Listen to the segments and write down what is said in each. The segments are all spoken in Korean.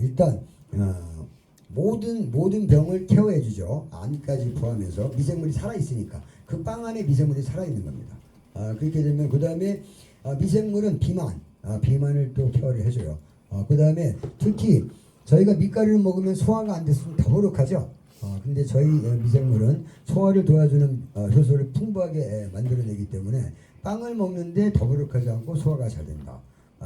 일단 모든 병을 케어해주죠. 암까지 포함해서 미생물이 살아있으니까 그 빵 안에 미생물이 살아있는 겁니다. 그렇게 되면 그 다음에 미생물은 비만을 또 케어를 해줘요. 그 다음에 특히 저희가 밀가루를 먹으면 소화가 안 됐으면 더부룩하죠. 근데 저희 미생물은 소화를 도와주는 효소를 풍부하게 만들어내기 때문에 빵을 먹는데 더부룩하지 않고 소화가 잘 된다.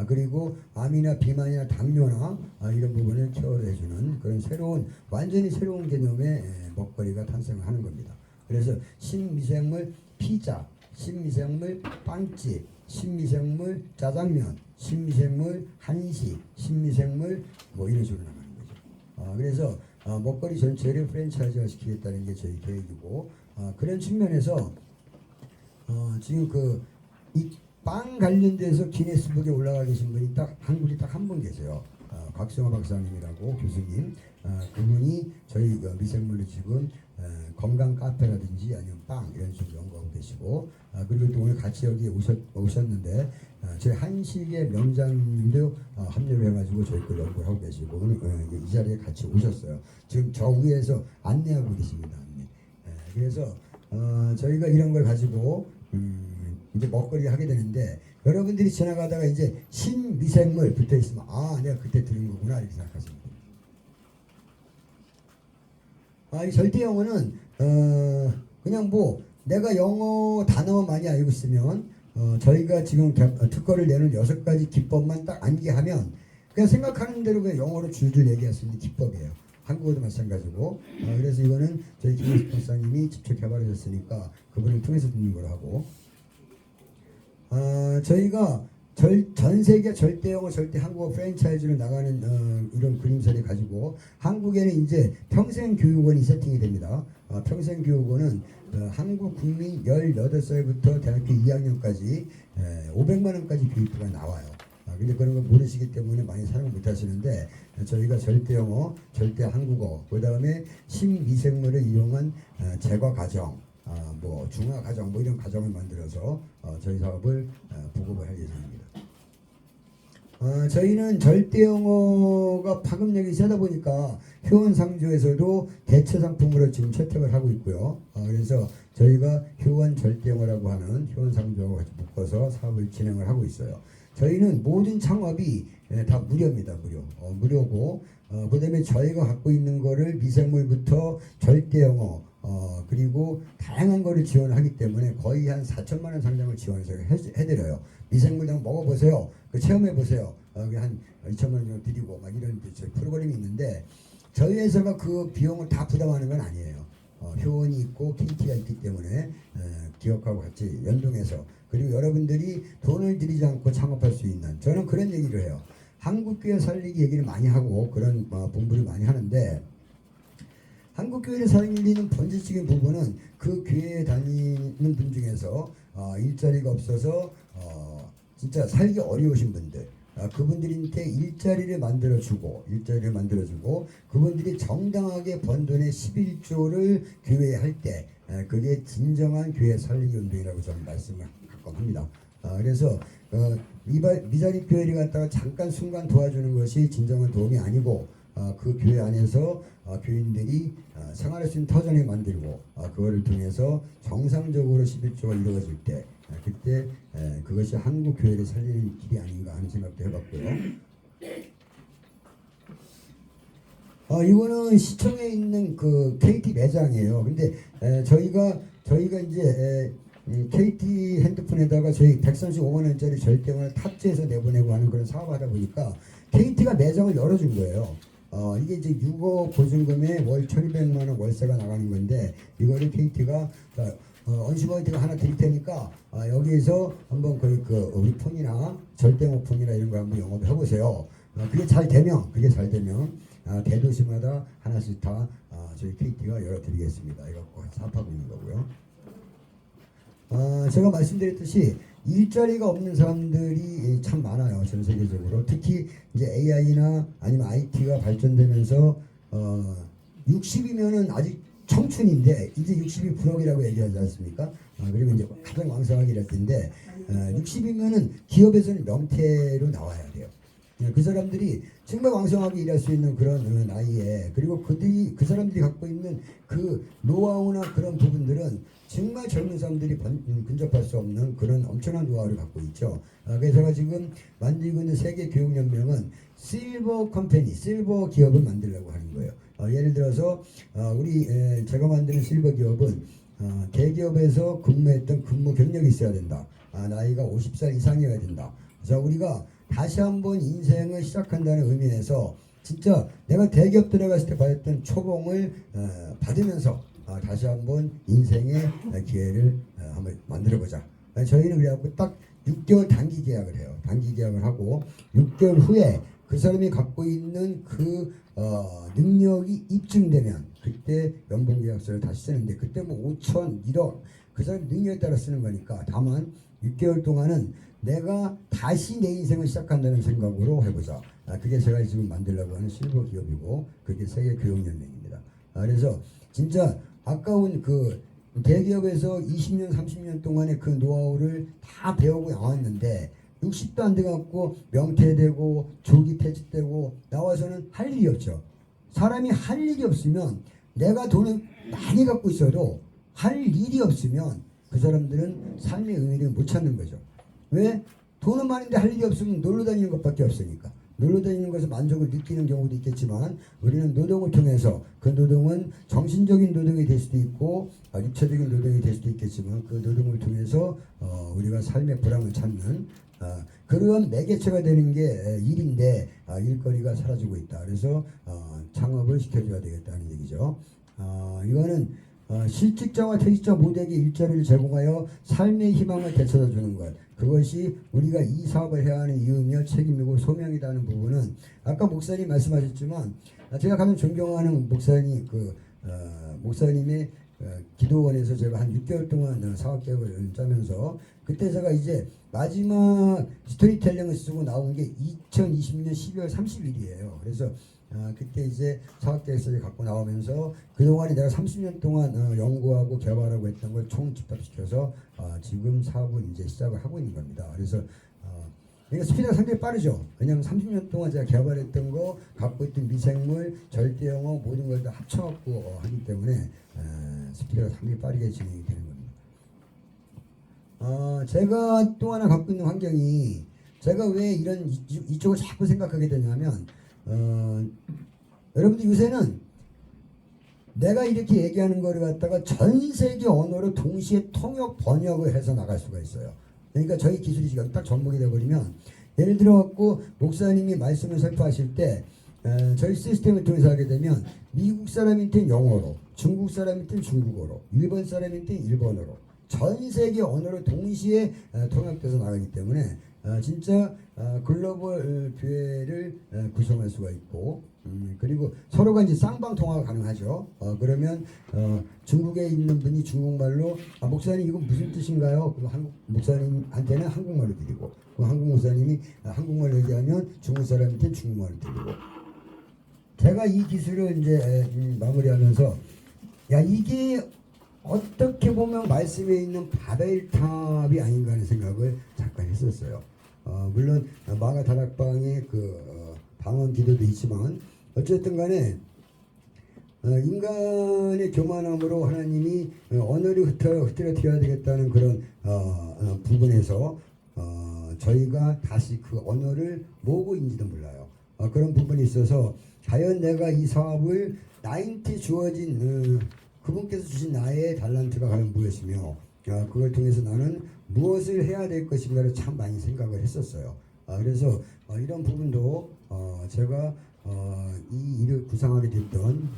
그리고 암이나 비만이나 당뇨나 이런 부분을 케어를 해주는 그런 완전히 새로운 개념의 먹거리가 탄생을 하는 겁니다. 그래서 신미생물 피자, 신미생물 빵집, 신미생물 짜장면, 신미생물 한식, 신미생물 뭐 이런 식으로 나가는 거죠. 그래서 먹거리 전체를 프랜차이즈화 시키겠다는 게 저희 계획이고, 그런 측면에서 지금 이 빵 관련돼서 기네스북에 올라가 계신 분이 한국에 딱 한 분 계세요. 곽승호 박사님이라고 교수님. 그분이 저희 미생물로 지금 건강 카페라든지 아니면 빵 이런 식으로 연구하고 계시고, 그리고 또 오늘 같이 여기 오셨는데 저희 한식의 명장님도 합류를 해가지고 저희 걸 연구를 하고 계시고 오늘 이 자리에 같이 오셨어요. 지금 저 위에서 안내하고 계십니다. 그래서 저희가 이런 걸 가지고 이제 먹거리 하게 되는데, 여러분들이 지나가다가 이제 신미생물 붙어 있으면 내가 그때 들은 거구나 이렇게 생각하시면 됩니다. 이 절대 영어는 그냥 뭐 내가 영어 단어만 많이 알고 있으면 저희가 지금 특허를 내는 6가지 기법만 딱 암기하면 그냥 생각하는 대로 그냥 영어로 줄줄 얘기할 수 있는 기법이에요. 한국어도 마찬가지고. 그래서 이거는 저희 김혜숙 박사님이 직접 개발하셨으니까 그분을 통해서 듣는 걸 하고, 저희가 전 세계 절대 영어 절대 한국어 프랜차이즈로 나가는 이런 그림체를 가지고 한국에는 이제 평생교육원이 세팅이 됩니다. 평생교육원은 한국 국민 18살부터 대학교 2학년까지 500만 원까지 교육비가 나와요. 근데 그런 걸 모르시기 때문에 많이 사용 못 하시는데, 저희가 절대 영어, 절대 한국어, 그 다음에 신미생물을 이용한 제과 과정, 뭐 중화 과정, 뭐 이런 과정을 만들어서 저희 사업을 보급을 할 예정입니다. 저희는 절대 영어가 파급력이 세다 보니까 효원상조에서도 대체 상품으로 지금 채택을 하고 있고요. 그래서 저희가 효원 절대 영어라고 하는 효원상조하고 같이 묶어서 사업을 진행을 하고 있어요. 저희는 모든 창업이 다 무료입니다. 무료고, 그 다음에 저희가 갖고 있는 거를 미생물부터 절대 영어, 그리고 다양한 거를 지원하기 때문에 거의 한 4천만 원 상당을 지원해서 해드려요. 미생물 좀 먹어보세요. 체험해보세요. 한 2천만 원 정도 드리고 막 이런 프로그램이 있는데, 저희 회사가 그 비용을 다 부담하는 건 아니에요. 효원이 있고 KT가 있기 때문에 기업하고 같이 연동해서, 그리고 여러분들이 돈을 들이지 않고 창업할 수 있는, 저는 그런 얘기를 해요. 한국교회 살리기 얘기를 많이 하고 그런 공부를 많이 하는데, 한국교회를 살리는 본질적인 부분은 그 교회에 다니는 분 중에서 일자리가 없어서 진짜 살기 어려우신 분들, 그분들한테 일자리를 만들어주고 그분들이 정당하게 번 돈의 11조를 교회에 할 때 그게 진정한 교회 살리기 운동이라고 저는 말씀을 가끔 합니다. 그래서 미자립 교회를 갖다가 잠깐 순간 도와주는 것이 진정한 도움이 아니고, 그 교회 안에서 교인들이 생활할 수 있는 터전을 만들고 그거를 통해서 정상적으로 11조가 이루어질 때 그때 그것이 한국 교회를 살리는 길이 아닌가 하는 생각도 해봤고요. 이거는 시청에 있는 그 KT 매장이에요. 근데 저희가 이제 KT 핸드폰에다가 저희 135만 원짜리 절대원을 탑재해서 내보내고 하는 그런 사업을 하다 보니까 KT가 매장을 열어준 거예요. 이게 이제 6억 보증금에 월 1,200만 원 월세가 나가는 건데, 이거를 KT가 언시버이트가 하나 드릴 테니까 여기에서 한번 우리 폰이나 절대모 폰이나 이런 거 한번 영업을 해보세요. 그게 잘 되면 대도시마다 하나씩 다 저희 KT가 열어드리겠습니다. 이거 사업하고 있는 거고요. 제가 말씀드렸듯이 일자리가 없는 사람들이 참 많아요. 전 세계적으로. 특히 이제 AI나 아니면 IT가 발전되면서 60이면은 아직 청춘인데 이제 60이 불혹이라고 얘기하지 않습니까? 그리고 이제 가장 왕성하게 될 텐데 60이면은 기업에서는 명태로 나와야 돼요. 그 사람들이 정말 왕성하게 일할 수 있는 그런 나이에, 그리고 그 사람들이 갖고 있는 그 노하우나 그런 부분들은 정말 젊은 사람들이 근접할 수 없는 그런 엄청난 노하우를 갖고 있죠. 그래서 제가 지금 만들고 있는 세계 교육연맹은 실버 컴퍼니, 실버 기업을 만들려고 하는 거예요. 예를 들어서 제가 만드는 실버 기업은 대기업에서 근무했던 근무 경력이 있어야 된다. 나이가 50살 이상이어야 된다. 그래서 우리가 다시 한번 인생을 시작한다는 의미에서 진짜 내가 대기업 들어갔을 때 받았던 초봉을 받으면서 다시 한번 인생의 기회를 한번 만들어보자. 저희는 그래갖고 딱 6개월 단기 계약을 해요. 단기 계약을 하고 6개월 후에 그 사람이 갖고 있는 그 능력이 입증되면 그때 연봉계약서를 다시 쓰는데, 그때 뭐 5천, 1억 그 사람 능력에 따라 쓰는 거니까, 다만 6개월 동안은 내가 다시 내 인생을 시작한다는 생각으로 해보자. 그게 제가 지금 만들려고 하는 실버 기업이고, 그게 세계 교육연맹입니다. 그래서 진짜 아까운 그 대기업에서 20년, 30년 동안의 그 노하우를 다 배우고 나왔는데 60도 안 돼갖고 명퇴되고 조기 퇴직되고 나와서는 할 일이 없죠. 사람이 할 일이 없으면, 내가 돈을 많이 갖고 있어도 할 일이 없으면 그 사람들은 삶의 의미를 못 찾는 거죠. 왜? 돈은 많은데 할 일이 없으면 놀러 다니는 것밖에 없으니까. 놀러 다니는 것에서 만족을 느끼는 경우도 있겠지만, 우리는 노동을 통해서, 그 노동은 정신적인 노동이 될 수도 있고 육체적인 노동이 될 수도 있겠지만, 그 노동을 통해서 우리가 삶의 보람을 찾는 그런 매개체가 되는 게 일인데, 일거리가 사라지고 있다. 그래서 창업을 시켜줘야 되겠다는 얘기죠. 이거는 실직자와 퇴직자 모두에게 일자리를 제공하여 삶의 희망을 되찾아 주는 것, 그것이 우리가 이 사업을 해야 하는 이유며 책임이고 소명이라는 부분은, 아까 목사님 말씀하셨지만 제가 가장 존경하는 목사님, 목사님의 기도원에서 제가 한 6개월 동안 사업 계획을 짜면서, 그때 제가 이제 마지막 스토리텔링을 쓰고 나온 게 2020년 12월 30일이에요. 그래서 그때 이제 사업 계획서를 갖고 나오면서 그동안에 내가 30년 동안 연구하고 개발하고 했던 걸 총 집합시켜서 지금 사업을 이제 시작을 하고 있는 겁니다. 그래서 그러니까 스피드가 상당히 빠르죠. 왜냐하면 30년 동안 제가 개발했던 거, 갖고 있던 미생물, 절대영어 모든 걸 다 합쳐갖고 하기 때문에 스피드가 상당히 빠르게 진행이 되는 겁니다. 제가 또 하나 갖고 있는 환경이, 제가 왜 이쪽을 자꾸 생각하게 되냐면, 여러분들 요새는 내가 이렇게 얘기하는 거를 갖다가 전 세계 언어로 동시에 통역 번역을 해서 나갈 수가 있어요. 그러니까 저희 기술이 지금 딱 접목이 되어버리면, 예를 들어 갖고 목사님이 말씀을 설파하실 때 저희 시스템을 통해서 하게 되면, 미국 사람한테는 영어로, 중국 사람한테는 중국어로, 일본 사람한테는 일본어로, 전 세계 언어로 동시에 통역돼서 나가기 때문에 진짜 글로벌 교회를 구성할 수가 있고, 그리고 서로가 이제 쌍방 통화가 가능하죠. 그러면 중국에 있는 분이 중국말로 목사님 이건 무슨 뜻인가요? 그럼 한국 목사님한테는 한국말로 드리고, 그 한국 목사님이 한국말로 얘기하면 중국 사람한테는 중국말로 드리고. 제가 이 기술을 이제 마무리하면서, 이게 어떻게 보면 말씀에 있는 바벨탑이 아닌가 하는 생각을 잠깐 했었어요. 물론 마가 다락방의 방언 기도도 있지만, 어쨌든 간에 인간의 교만함으로 하나님이 언어를 흐트러뜨려야 되겠다는 그런 부분에서 저희가 다시 그 언어를 뭐고 있는지도 몰라요. 그런 부분이 있어서, 과연 내가 이 사업을 나한테 주어진 그분께서 주신 나의 달란트가 과연 무엇이며, 그걸 통해서 나는 무엇을 해야 될 것인가를 참 많이 생각을 했었어요. 그래서 이런 부분도 제가 이 일을 구상하게 됐던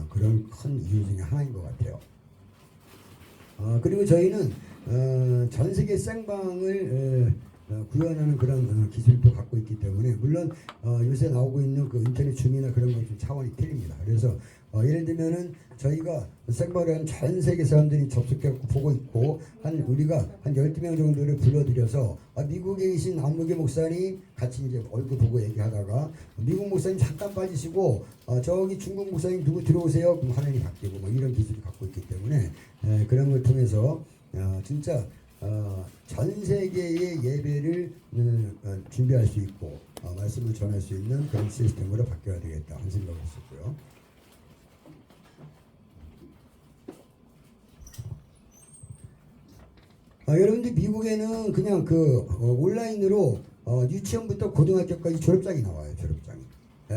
그런 큰 이유 중에 하나인 것 같아요. 그리고 저희는 전 세계 생방을 구현하는 그런 기술도 갖고 있기 때문에, 물론 요새 나오고 있는 그 인터넷 줌이나 그런 건 좀 차원이 틀립니다. 그래서 예를 들면은 저희가 생방을 한 전 세계 사람들이 접속해서 보고 있고, 우리가 한 12명 정도를 불러들여서 미국에 계신 안무개 목사님 같이 이제 얼굴 보고 얘기하다가, 미국 목사님 잠깐 빠지시고 저기 중국 목사님 누구 들어오세요? 그럼 화면이 바뀌고, 뭐 이런 기술을 갖고 있기 때문에 그런 걸 통해서 진짜 전 세계의 예배를 준비할 수 있고 말씀을 전할 수 있는 그런 시스템으로 바뀌어야 되겠다 하는 생각을 했었고요. 여러분들 미국에는 그냥 온라인으로 유치원부터 고등학교까지 졸업장이 나와요. 졸업장이.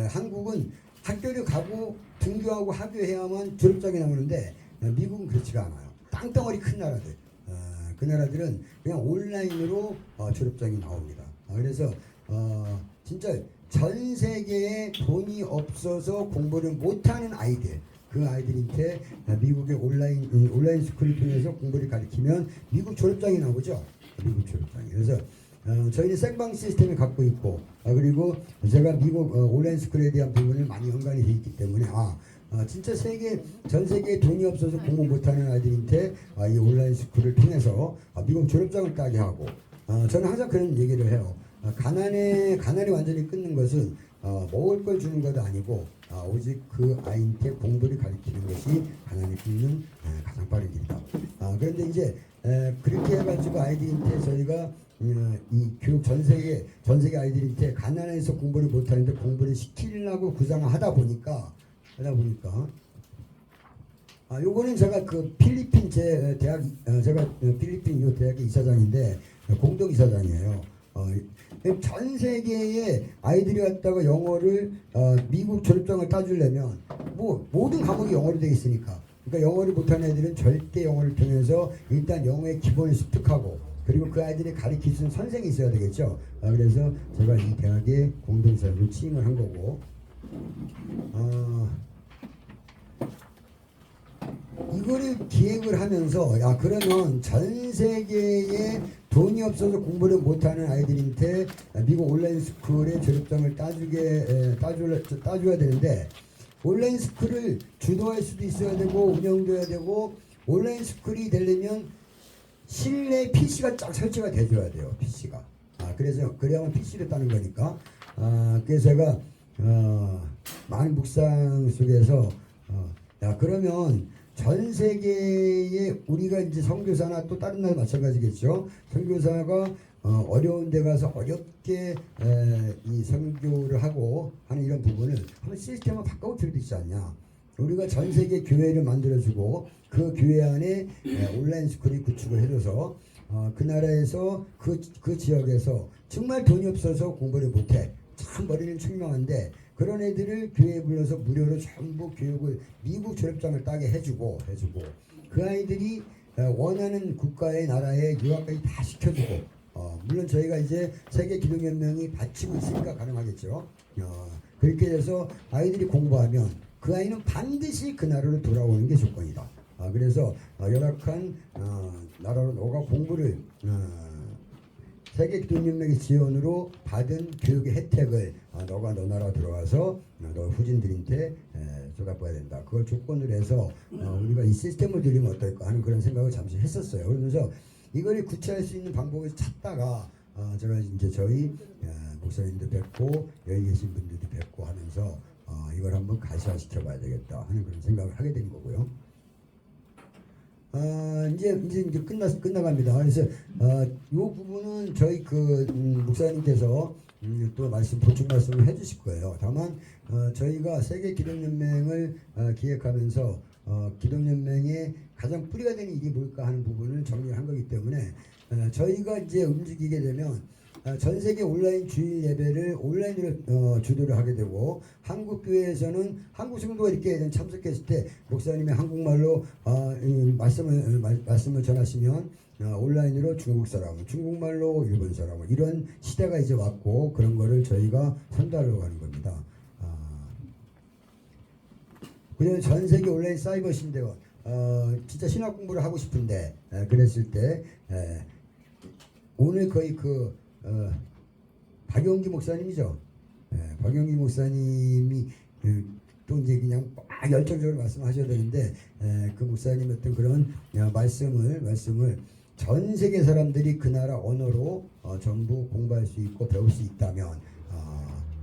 한국은 학교를 가고 등교하고 하교해야만 졸업장이 나오는데 미국은 그렇지가 않아요. 땅덩어리 큰 나라들. 그 나라들은 그냥 온라인으로 졸업장이 나옵니다. 그래서 진짜 전 세계에 돈이 없어서 공부를 못하는 아이들, 그 아이들한테 미국의 온라인 스쿨을 통해서 공부를 가르치면 미국 졸업장이 나오죠. 미국 졸업장이. 그래서 저희는 생방 시스템을 갖고 있고 그리고 제가 미국 온라인 스쿨에 대한 부분을 많이 연관이 돼 있기 때문에 진짜 전 세계에 돈이 없어서 공부 못하는 아이들한테 이 온라인 스쿨을 통해서 미국 졸업장을 따게 하고 저는 항상 그런 얘기를 해요. 가난이 완전히 끊는 것은 먹을 걸 주는 것도 아니고 오직 그 아이한테 공부를 가르치는 것이 가난을 끊는 가장 빠른 길이다. 그런데 이제 그렇게 해가지고 아이들한테 저희가 이 교육 전 세계 아이들한테 가난해서 공부를 못하는데 공부를 시키려고 구상하다 보니까 요거는 제가 그 필리핀 제가 필리핀 요 대학의 이사장인데 공동 이사장이에요. 전 세계의 아이들이 왔다가 영어를 미국 졸업장을 따주려면 뭐 모든 과목이 영어로 되어 있으니까 그러니까 영어를 못하는 애들은 절대 영어를 통해서 일단 영어의 기본을 습득하고 그리고 그 아이들이 가르칠 수 있는 선생이 있어야 되겠죠. 그래서 제가 이 대학의 공동이사장으로 취임을 한 거고 이거를 기획을 하면서 그러면 전 세계에 돈이 없어서 공부를 못하는 아이들한테 미국 온라인 스쿨의 졸업장을 따줘야 되는데 온라인 스쿨을 주도할 수도 있어야 되고 운영도 해야 되고 온라인 스쿨이 되려면 실내 PC가 쫙 설치가 돼줘야 돼요. PC가. 그래서 그래야만 PC를 따는 거니까. 그래서 제가 많은 묵상 속에서 그러면 전 세계에 우리가 이제 선교사나 또 다른 나라 마찬가지겠죠. 선교사가 어려운 데 가서 어렵게 이 선교를 하고 하는 이런 부분을 한번 시스템을 바꿔볼 필요도 있지 않냐. 우리가 전 세계 교회를 만들어주고 그 교회 안에 온라인 스쿨이 구축을 해줘서 그 나라에서 그 지역에서 정말 돈이 없어서 공부를 못해. 참 머리는 총명한데 그런 애들을 교회에 불러서 무료로 전부 교육을 미국 졸업장을 따게 해주고 그 아이들이 원하는 국가의 나라에 유학까지 다 시켜주고 물론 저희가 이제 세계 기독연맹이 바치고 있으니까 가능하겠죠. 그렇게 해서 아이들이 공부하면 그 아이는 반드시 그 나라로 돌아오는 게 조건이다. 그래서 열악한 나라로 너가 공부를 세계 기독연맹의 지원으로 받은 교육의 혜택을 너가 너 나라 들어와서 너 후진들한테 쏟아부어야 된다. 그걸 조건으로 해서 우리가 이 시스템을 들이면 어떨까 하는 그런 생각을 잠시 했었어요. 그러면서 이걸 구체할 수 있는 방법을 찾다가 제가 이제 저희 목사님도 뵙고 여기 계신 분들도 뵙고 하면서 이걸 한번 가시화시켜 봐야 되겠다 하는 그런 생각을 하게 된 거고요. 이제 끝나갑니다. 그래서 이 부분은 저희 목사님께서 또 보충 말씀을 해주실 거예요. 다만 저희가 세계 기독연맹을 기획하면서 기독연맹의 가장 뿌리가 되는 일이 뭘까 하는 부분을 정리한 거기 때문에 저희가 이제 움직이게 되면 전 세계 온라인 주일 예배를 온라인으로 주도를 하게 되고 한국 교회에서는 한국 성도가 이렇게 참석했을 때 목사님의 한국말로 말씀을 전하시면 온라인으로 중국 사람, 중국말로 일본 사람 이런 시대가 이제 왔고 그런 거를 저희가 선도하려고 하는 겁니다. 그래서 전 세계 온라인 사이버 신대원 진짜 신학 공부를 하고 싶은데 그랬을 때 오늘 거의 박용기 목사님이죠. 박용기 목사님이 또 이제 그냥 막 열정적으로 말씀하셔야 되는데 그 목사님 어떤 그런 말씀을 전 세계 사람들이 그 나라 언어로 전부 공부할 수 있고 배울 수 있다면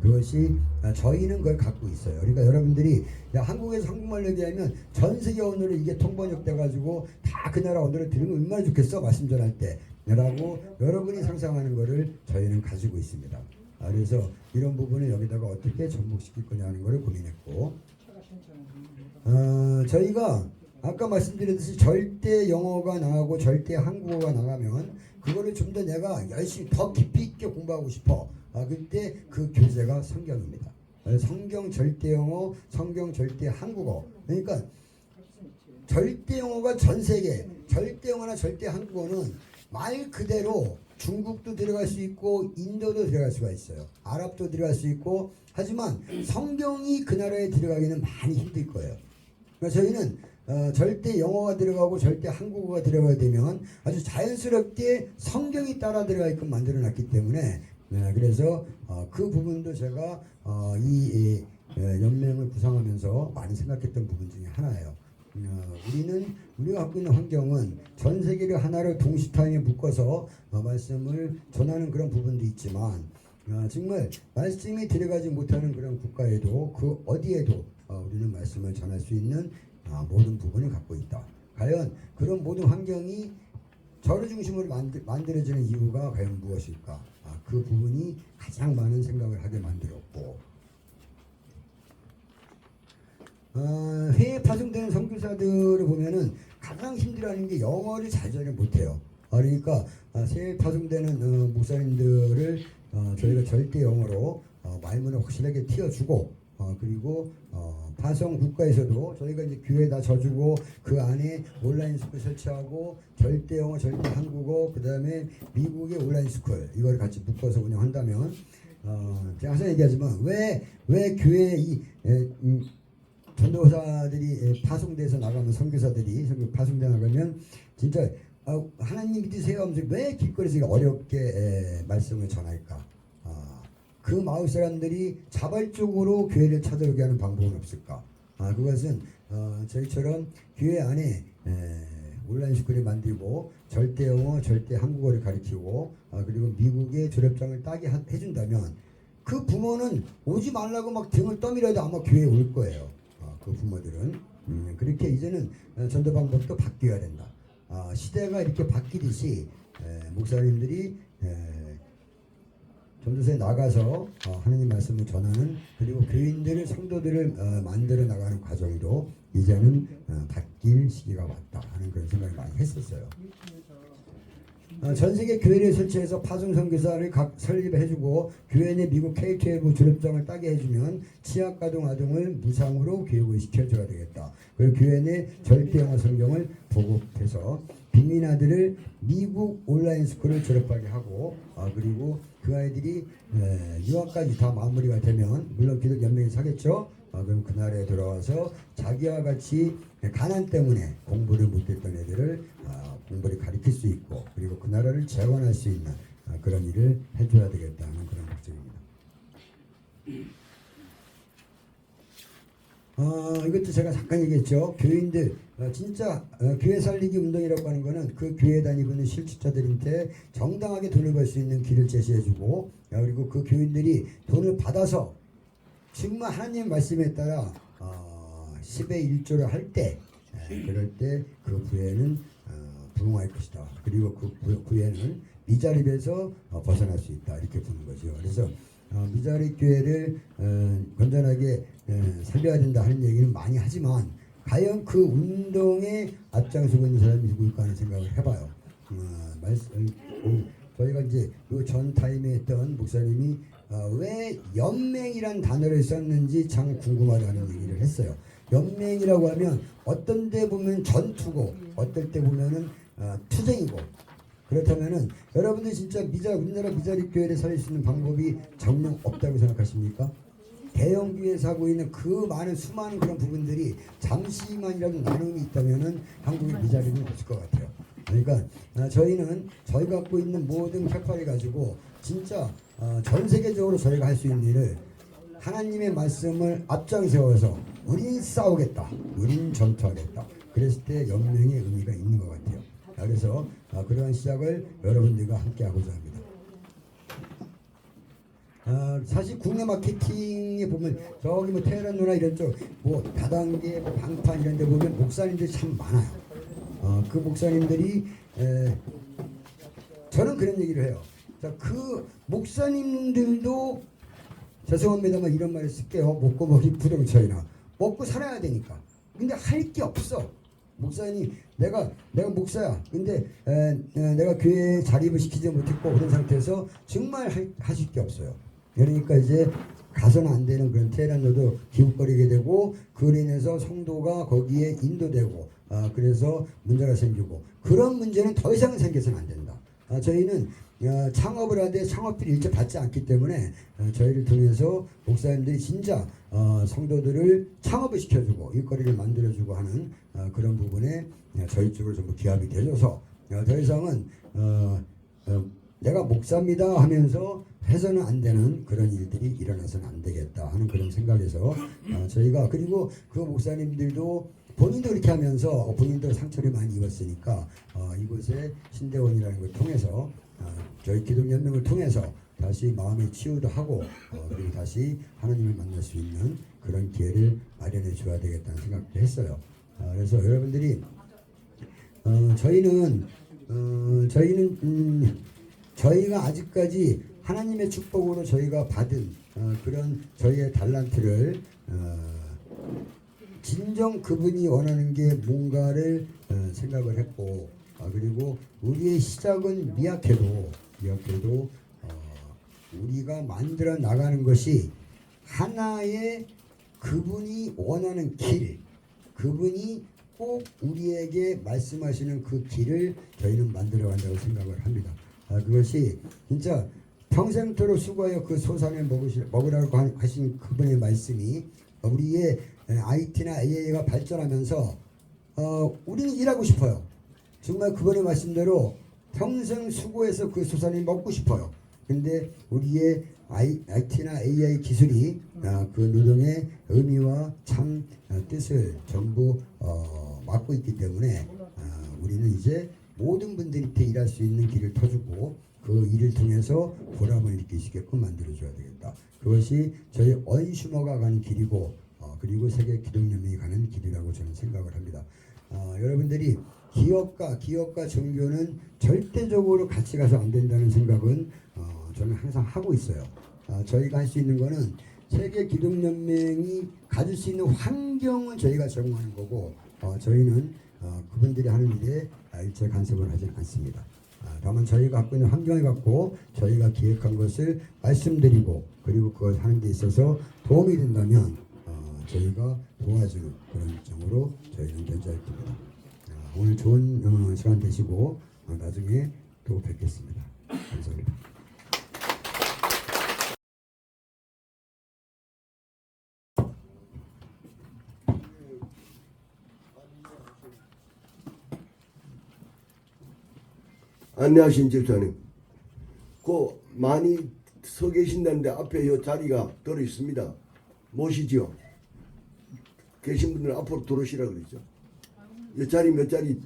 그것이 저희는 그걸 갖고 있어요. 그러니까 여러분들이 한국에서 한국말 얘기하면 전 세계 언어로 이게 통번역 돼가지고 다 그 나라 언어를 들으면 얼마나 좋겠어 말씀 전할 때 라고 여러분이 상상하는 것을 저희는 가지고 있습니다. 그래서 이런 부분을 여기다가 어떻게 접목시킬 거냐는 것을 고민했고, 저희가 아까 말씀드렸듯이 절대 영어가 나가고 절대 한국어가 나가면 그거를 좀 더 내가 열심히 더 깊이 있게 공부하고 싶어. 그때 그 교재가 성경입니다. 성경 절대 영어, 성경 절대 한국어. 그러니까 절대 영어가 전 세계, 절대 영어나 절대 한국어는 말 그대로 중국도 들어갈 수 있고 인도도 들어갈 수가 있어요. 아랍도 들어갈 수 있고, 하지만 성경이 그 나라에 들어가기는 많이 힘들 거예요. 그러니까 저희는 절대 영어가 들어가고 절대 한국어가 들어가야 되면 아주 자연스럽게 성경이 따라 들어가게끔 만들어 놨기 때문에, 그래서 그 부분도 제가 이 연맹을 구성하면서 많이 생각했던 부분 중에 하나예요. 우리가 갖고 있는 환경은 전 세계를 하나로 동시타임에 묶어서 말씀을 전하는 그런 부분도 있지만, 정말 말씀이 들어가지 못하는 그런 국가에도 그 어디에도 우리는 말씀을 전할 수 있는 모든 부분을 갖고 있다. 과연 그런 모든 환경이 저를 중심으로 만들어지는 이유가 과연 무엇일까? 그 부분이 가장 많은 생각을 하게 만들었고, 회에 파송되는 선교사들을 보면은 가장 힘들어하는 게 영어를 자주 못해요. 그러니까 회에 파송되는 목사님들을 저희가 절대 영어로 말문을 확실하게 틔워주고, 그리고 파송 국가에서도 저희가 이제 교회에다 져주고 그 안에 온라인 스쿨 설치하고 절대 영어, 절대 한국어, 그 다음에 미국의 온라인 스쿨 이걸 같이 묶어서 운영한다면, 제가 항상 얘기하지만 왜 교회 전도사들이 파송돼서 나가면 선교사들이 파송돼 나가면 진짜 하나님 믿으세요 하면서 왜 길거리에서 어렵게 말씀을 전할까? 그 마을 사람들이 자발적으로 교회를 찾아오게 하는 방법은 없을까? 그것은 저희처럼 교회 안에 온라인 스쿨을 만들고 절대 영어, 절대 한국어를 가르치고 그리고 미국의 졸업장을 따게 해준다면 그 부모는 오지 말라고 막 등을 떠밀어도 아마 교회에 올 거예요. 그 부모들은 그렇게 이제는 전도 방법도 바뀌어야 된다. 시대가 이렇게 바뀌듯이 목사님들이 전도서에 나가서 하나님 말씀을 전하는, 그리고 교인들을 성도들을 만들어 나가는 과정도 이제는 바뀔 시기가 왔다 하는 그런 생각을 많이 했었어요. 전 세계 교회를 설치해서 파송 선교사를 각 설립해주고 교회 내 미국 K-12 졸업장을 따게 해주면 취약가동 아동을 무상으로 교육을 시켜줘야 되겠다. 그리고 교회 내 절대 영어 성경을 보급해서 빈민 아들을 미국 온라인 스쿨을 졸업하게 하고, 그리고 그 아이들이 유학까지 다 마무리가 되면 물론 기독 연맹이 사겠죠. 그럼 그 나라에 들어와서 자기와 같이 가난 때문에 공부를 못했던 애들을 공부를 가르칠 수 있고, 그리고 그 나라를 재건할 수 있는 그런 일을 해줘야 되겠다는 그런 목적입니다. 이것도 제가 잠깐 얘기했죠. 교인들 진짜 교회 살리기 운동이라고 하는 거는 그 교회 다니고 있는 실직자들한테 정당하게 돈을 벌 수 있는 길을 제시해주고, 그리고 그 교인들이 돈을 받아서 정말 하나님 말씀에 따라 10의 1조를 할 때, 그럴 때 그 부에는 부흥할 것이다. 그리고 그 부에는 미자립에서 벗어날 수 있다. 이렇게 보는 거죠. 그래서 미자립 교회를 건전하게 살려야 된다 하는 얘기는 많이 하지만, 과연 그 운동에 앞장서고 있는 사람이 누굴까 하는 생각을 해봐요. 저희가 이제 그 전 타임에 했던 목사님이 왜 연맹이란 단어를 썼는지 참 궁금하다는 얘기를 했어요. 연맹이라고 하면 어떤 데 보면 전투고 어떨 때 보면은 투쟁이고, 그렇다면은 여러분들 진짜 우리나라 미자립 교회를 살릴 수 있는 방법이 정녕 없다고 생각하십니까? 대형 교회에서 하고 있는 그 많은 수많은 그런 부분들이 잠시만이라도 나눔이 있다면은 한국의 미자립은 없을 것 같아요. 그러니까 저희는 저희가 갖고 있는 모든 혈파를 가지고 진짜 전 세계적으로 저희가 할 수 있는 일을, 하나님의 말씀을 앞장세워서 우린 싸우겠다, 우린 전투하겠다, 그랬을 때 연맹의 의미가 있는 것 같아요. 그래서 그러한 시작을 여러분들과 함께 하고자 합니다. 사실 국내 마케팅에 보면 저기 뭐 테헤란 누나 이런 쪽 뭐 다단계 뭐 방판 이런 데 보면 목사님들이 참 많아요. 그 목사님들이 저는 그런 얘기를 해요. 자, 그 목사님들도 죄송합니다만 이런 말을 쓸게요. 먹고 머리 부동처이나 먹고 살아야 되니까. 근데 할 게 없어. 목사님, 내가 목사야. 근데 내가 교회에 자립을 시키지 못했고 그런 상태에서 정말 하실 게 없어요. 그러니까 이제 가서는 안 되는 그런 테헤란로도 기웃거리게 되고 그로 인해서 성도가 거기에 인도되고 그래서 문제가 생기고 그런 문제는 더 이상 생겨서는 안 된다. 저희는 창업을 하되 창업비를 일체 받지 않기 때문에 저희를 통해서 목사님들이 진짜 성도들을 창업을 시켜주고 일거리를 만들어주고 하는 그런 부분에 저희 쪽으로 전부 기합이 되줘서 더 이상은 내가 목사입니다 하면서 해서는 안 되는 그런 일들이 일어나서는 안 되겠다 하는 그런 생각에서 저희가 그리고 그 목사님들도 본인도 이렇게 하면서 본인도 상처를 많이 입었으니까 이곳에 신대원이라는 걸 통해서 저희 기독연맹을 통해서 다시 마음의 치유도 하고 그리고 다시 하나님을 만날 수 있는 그런 기회를 마련해 줘야 되겠다는 생각도 했어요. 그래서 여러분들이 저희가 아직까지 하나님의 축복으로 저희가 받은 그런 저희의 달란트를 진정 그분이 원하는 게 뭔가를 생각을 했고 그리고 우리의 시작은 미약해도 우리가 만들어 나가는 것이 하나의 그분이 원하는 길, 그분이 꼭 우리에게 말씀하시는 그 길을 저희는 만들어 간다고 생각을 합니다. 그것이 진짜 평생토록 수고하여 그 소산을 먹으라고 하신 그분의 말씀이 우리의 IT나 AI가 발전하면서 우리는 일하고 싶어요. 정말 그분의 말씀대로 평생 수고해서 그 소산을 먹고 싶어요. 근데 우리의 IT나 AI 기술이 그 노동의 의미와 참 뜻을 전부 막고 있기 때문에 우리는 이제 모든 분들한테 일할 수 있는 길을 터주고 그 일을 통해서 보람을 느낄 수 있게끔 만들어줘야 되겠다. 그것이 저희 언슈머가 가는 길이고 그리고 세계 기독연맹이 가는 길이라고 저는 생각을 합니다. 여러분들이 기업과 종교는 절대적으로 같이 가서 안 된다는 생각은 저는 항상 하고 있어요. 저희가 할 수 있는 거는 세계 기독연맹이 가질 수 있는 환경은 저희가 제공하는 거고 저희는 그분들이 하는 일에 일체 간섭을 하지 않습니다. 다만 저희가 갖고 있는 환경을 갖고 저희가 기획한 것을 말씀드리고 그리고 그걸 하는 데 있어서 도움이 된다면 저희가 도와주는 그런 입장으로 저희는 견지할 겁니다. 오늘 좋은 시간 되시고 나중에 또 뵙겠습니다. 감사합니다. 안녕하십니까 집사님. 많이 서 계신다는데 앞에 요 자리가 들어 있습니다. 모시지요. 계신 분들 앞으로 들어오시라 그러죠. 이 자리 몇 자리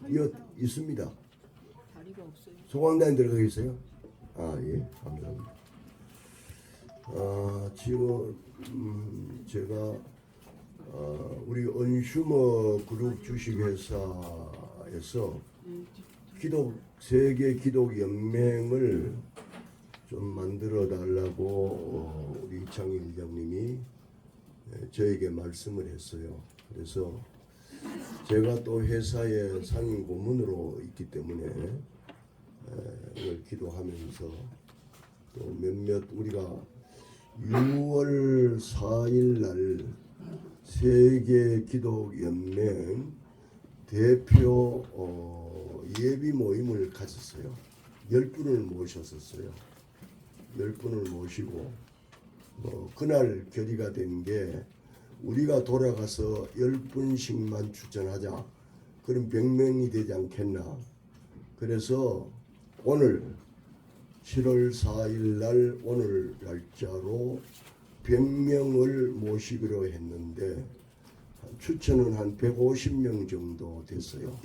있습니다. 다리가 없어요. 소방단에 들어가 계세요? 예, 감사합니다. 지금 제가 우리 언슈머 그룹 주식회사에서 세계 기독 연맹을 좀 만들어 달라고 우리 이창일 회장님이 저에게 말씀을 했어요. 그래서 제가 또 회사의 상임 고문으로 있기 때문에 오늘 기도하면서 또 몇몇 우리가 6월 4일 날 세계 기독 연맹 대표 예비 모임을 가졌어요. 10분을 모셨었어요. 10분을 모시고 그날 결의가 된 게 우리가 돌아가서 10분씩만 추천하자. 그럼 100명이 되지 않겠나. 그래서 오늘 7월 4일 날 오늘 날짜로 100명을 모시기로 했는데 추천은 한 150명 정도 됐어요.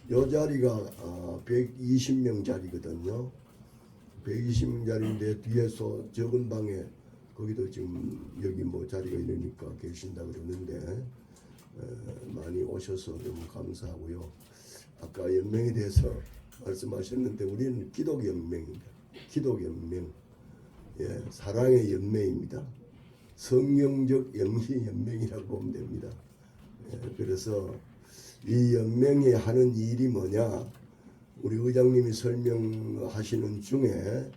이 자리가 120명 자리거든요. 120명 자리인데 뒤에서 적은 방에 거기도 지금 여기 뭐 자리가 이러니까 계신다 그러는데 많이 오셔서 너무 감사하고요. 아까 연맹에 대해서 말씀하셨는데 우리는 기독 연맹입니다. 기독 연맹, 예, 사랑의 연맹입니다. 성경적 영신 연맹이라고 보면 됩니다. 예, 그래서 이 연맹이 하는 일이 뭐냐? 우리 의장님이 설명하시는 중에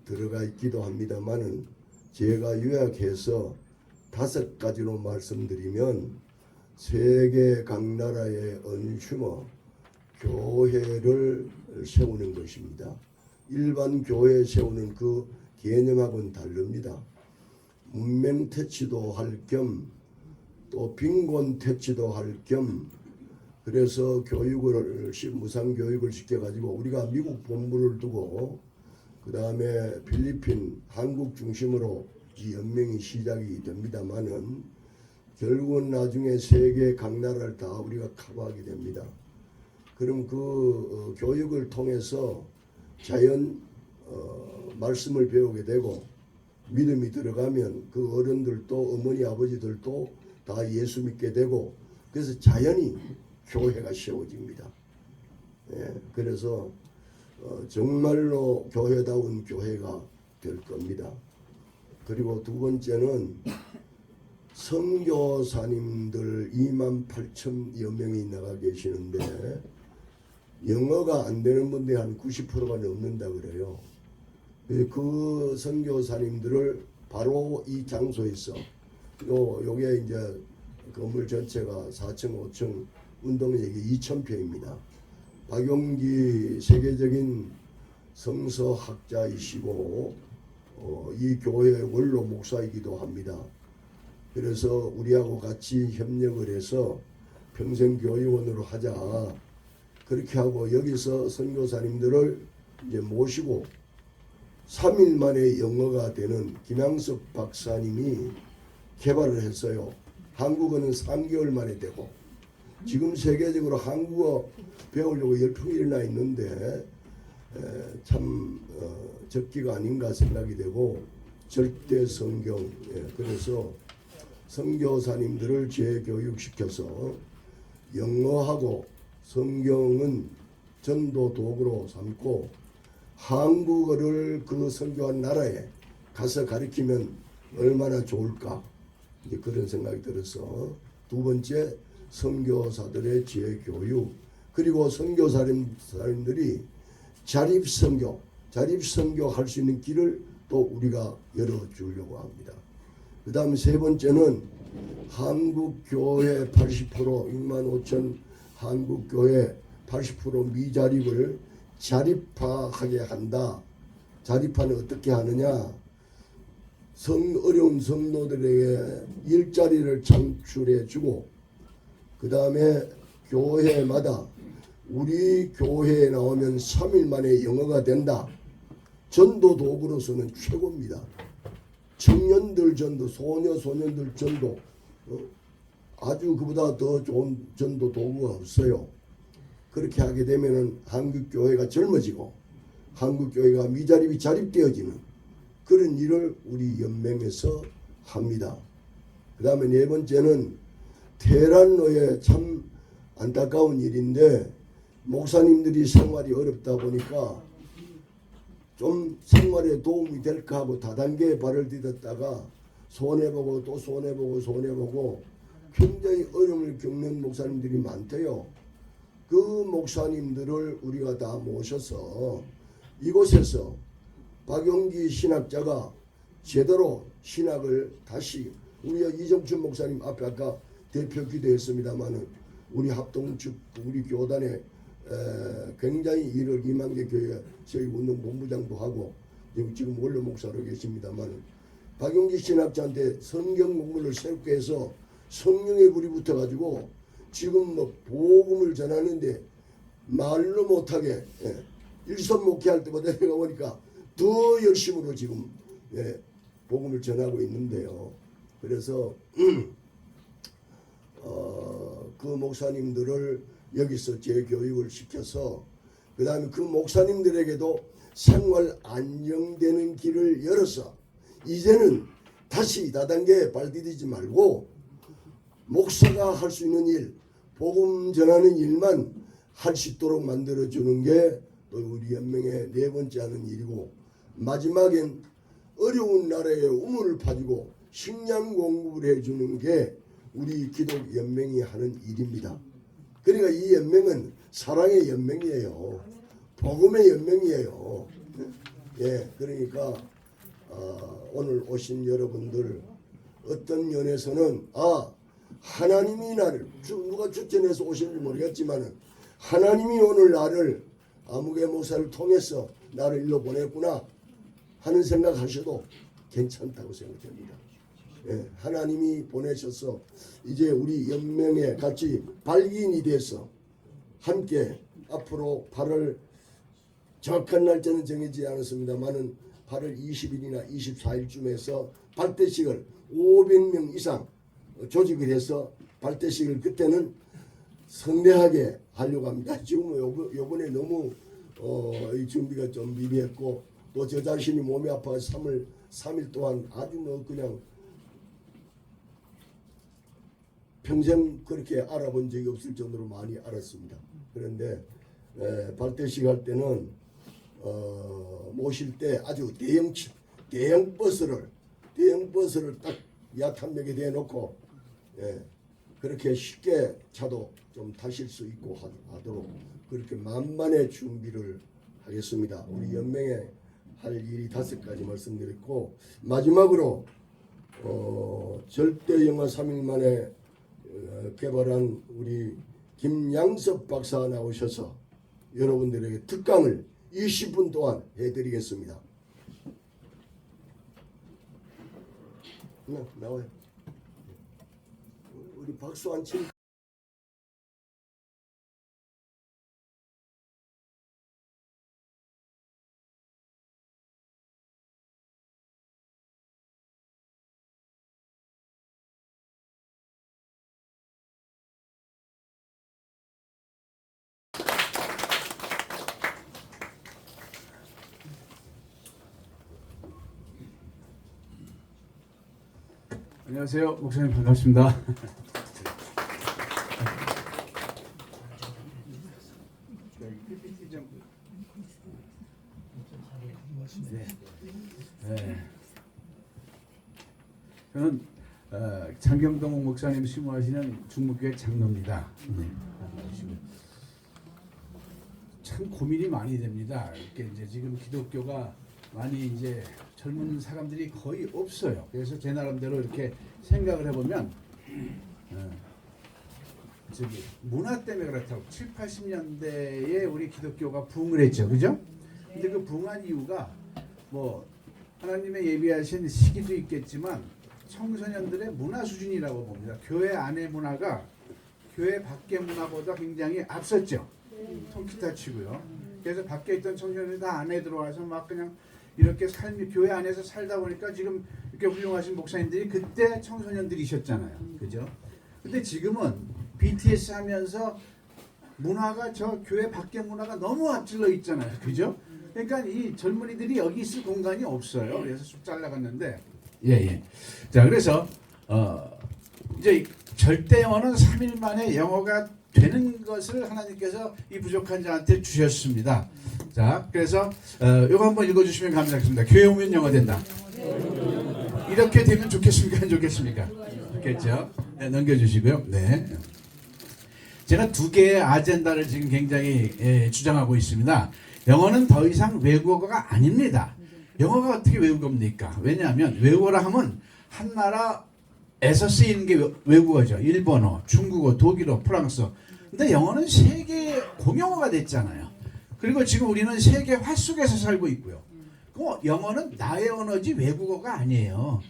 들어가 있기도 합니다만은 제가 요약해서 5가지로 말씀드리면 세계 각 나라의 언슈머 교회를 세우는 것입니다. 일반 교회 세우는 그 개념하고는 다릅니다. 문명 퇴치도 할 겸 또 빈곤 퇴치도 할 겸 그래서 교육을 무상 교육을 시켜가지고 우리가 미국 본부를 두고 그 다음에 필리핀, 한국 중심으로 이 연맹이 시작이 됩니다만은 결국은 나중에 세계 각 나라를 다 우리가 커버하게 됩니다. 그럼 그 교육을 통해서 자연 말씀을 배우게 되고 믿음이 들어가면 그 어른들도 어머니 아버지들도 다 예수 믿게 되고 그래서 자연히 교회가 세워집니다. 예, 그래서 정말로 교회다운 교회가 될 겁니다. 그리고 두 번째는 선교사님들 28,000여 명이 나가 계시는데 영어가 안 되는 분들이 한 90%가 넘는다 그래요. 그 선교사님들을 바로 이 장소에서 요게 이제 건물 전체가 4층, 5층 운동역이 2,000평입니다. 박용기 세계적인 성서학자이시고 이 교회의 원로 목사이기도 합니다. 그래서 우리하고 같이 협력을 해서 평생교육원으로 하자. 그렇게 하고 여기서 선교사님들을 이제 모시고 3일 만에 영어가 되는 김양석 박사님이 개발을 했어요. 한국어는 3개월 만에 되고 지금 세계적으로 한국어 배우려고 열풍이 일어나 있는데 참 적기가 아닌가 생각이 되고 절대 성경 그래서 선교사님들을 재교육시켜서 영어하고 성경은 전도 도구로 삼고 한국어를 그 선교한 나라에 가서 가르치면 얼마나 좋을까 이제 그런 생각이 들어서 두 번째 선교사들의 재교육 그리고 선교사님들이 자립선교 할 수 있는 길을 또 우리가 열어주려고 합니다. 그 다음 세 번째는 한국교회 80% 65,000 한국교회 80% 미자립을 자립화하게 한다. 자립화는 어떻게 하느냐? 어려운 성도들에게 일자리를 창출해주고 그 다음에 교회마다 우리 교회에 나오면 3일 만에 영어가 된다. 전도 도구로서는 최고입니다. 청년들 전도, 소년들 전도 아주 그보다 더 좋은 전도 도구가 없어요. 그렇게 하게 되면은 한국교회가 젊어지고 한국교회가 미자립이 자립되어지는 그런 일을 우리 연맹에서 합니다. 그 다음에 네 번째는 테란로에 참 안타까운 일인데 목사님들이 생활이 어렵다 보니까 좀 생활에 도움이 될까 하고 다단계에 발을 디뎠다가 손해보고 또 손해보고 굉장히 어려움을 겪는 목사님들이 많대요. 그 목사님들을 우리가 다 모셔서 이곳에서 박용기 신학자가 제대로 신학을 다시 우리 이정춘 목사님 앞에 아까 대표 기도했습니다마는 우리 합동측 우리 교단에 굉장히 일을 이만개 교회 저희 운동 본부장도 하고 지금 원로 목사로 계십니다만 박용기 신학자한테 성경 공부를 새롭게 해서 성령의 불이 붙어가지고 지금 뭐 복음을 전하는데 말로 못하게 일선 목회할 때마다 내가 보니까 더 열심으로 지금 복음을 전하고 있는데요. 그래서 그 목사님들을 여기서 재교육을 시켜서 그 다음에 그 목사님들에게도 생활 안정되는 길을 열어서 이제는 다시 다단계에 발 디디지 말고 목사가 할 수 있는 일, 복음 전하는 일만 할 수 있도록 만들어주는 게 또 우리 연맹의 네 번째 하는 일이고, 마지막엔 어려운 나라에 우물을 파주고 식량 공급을 해주는 게 우리 기독 연맹이 하는 일입니다. 그러니까 이 연맹은 사랑의 연맹이에요. 복음의 연맹이에요. 예, 그러니까 오늘 오신 여러분들 어떤 면에서는 하나님이 나를 누가 추천해서 오신지 모르겠지만 하나님이 오늘 나를 아무개 목사를 통해서 나를 일로 보냈구나 하는 생각하셔도 괜찮다고 생각됩니다. 예, 하나님이 보내셔서 이제 우리 연맹에 같이 발기인이 돼서 함께 앞으로 8월 정확한 날짜는 정해지지 않았습니다만은 8월 20일이나 24일쯤에서 발대식을 500명 이상 조직을 해서 발대식을 그때는 성대하게 하려고 합니다. 지금 요번에 너무 이 준비가 좀 미비했고 또 저 자신이 몸이 아파서 3일 동안 아주 그냥 평생 그렇게 알아본 적이 없을 정도로 많이 알았습니다. 그런데 발대식 할 때는 모실 때 아주 대형 버스를 딱 야탐역에 대놓고 그렇게 쉽게 차도 좀 타실 수 있고 하도록 그렇게 만반의 준비를 하겠습니다. 우리 연맹에 할 일이 5가지 말씀드렸고, 마지막으로 절대 영화 3일 만에 개발한 우리 김양섭 박사 나오셔서 여러분들에게 특강을 20분 동안 해드리겠습니다. 나와요. 우리 박수 안 치니까. 안녕하세요. 목사님 반갑습니다. 저는 장경동 목사님 심호하시는 중목교회 장로입니다. 참 고민이 많이 됩니다. 이렇게 이제 지금 기독교가 많이 이제 젊은 사람들이 거의 없어요. 그래서 제 나름대로 이렇게 생각을 해보면 저기 문화 때문에 그렇다고 7, 80년대에 우리 기독교가 부흥을 했죠. 그죠? 근데 그 부흥한 이유가 뭐 하나님의 예비하신 시기도 있겠지만 청소년들의 문화 수준이라고 봅니다. 교회 안의 문화가 교회 밖의 문화보다 굉장히 앞섰죠. 통기타 치고요. 그래서 밖에 있던 청소년들이 다 안에 들어와서 막 그냥 이렇게 교회 안에서 살다 보니까 지금 이렇게 훌륭하신 목사님들이 그때 청소년들이셨잖아요. 그죠? 근데 지금은 BTS 하면서 문화가 저 교회 밖의 문화가 너무 앞질러 있잖아요. 그죠? 그러니까 이 젊은이들이 여기 있을 공간이 없어요. 그래서 쑥 잘라갔는데 자, 그래서 이제 절대 영어는 3일 만에 영어가 되는 것을 하나님께서 이 부족한 자한테 주셨습니다. 자, 그래서 이거 한번 읽어주시면 감사하겠습니다. 교회 오면 영어 된다. 이렇게 되면 좋겠습니까? 안 좋겠습니까? 좋겠죠? 네, 넘겨주시고요. 네. 제가 2개의 아젠다를 지금 굉장히 주장하고 있습니다. 영어는 더 이상 외국어가 아닙니다. 영어가 어떻게 외국어입니까? 왜냐하면 외국어라 하면 한 나라에서 쓰이는 게 외국어죠. 일본어, 중국어, 독일어, 프랑스어. 근데 영어는 세계 공용어가 됐잖아요. 그리고 지금 우리는 세계화 속에서 살고 있고요. 영어는 나의 언어지 외국어가 아니에요.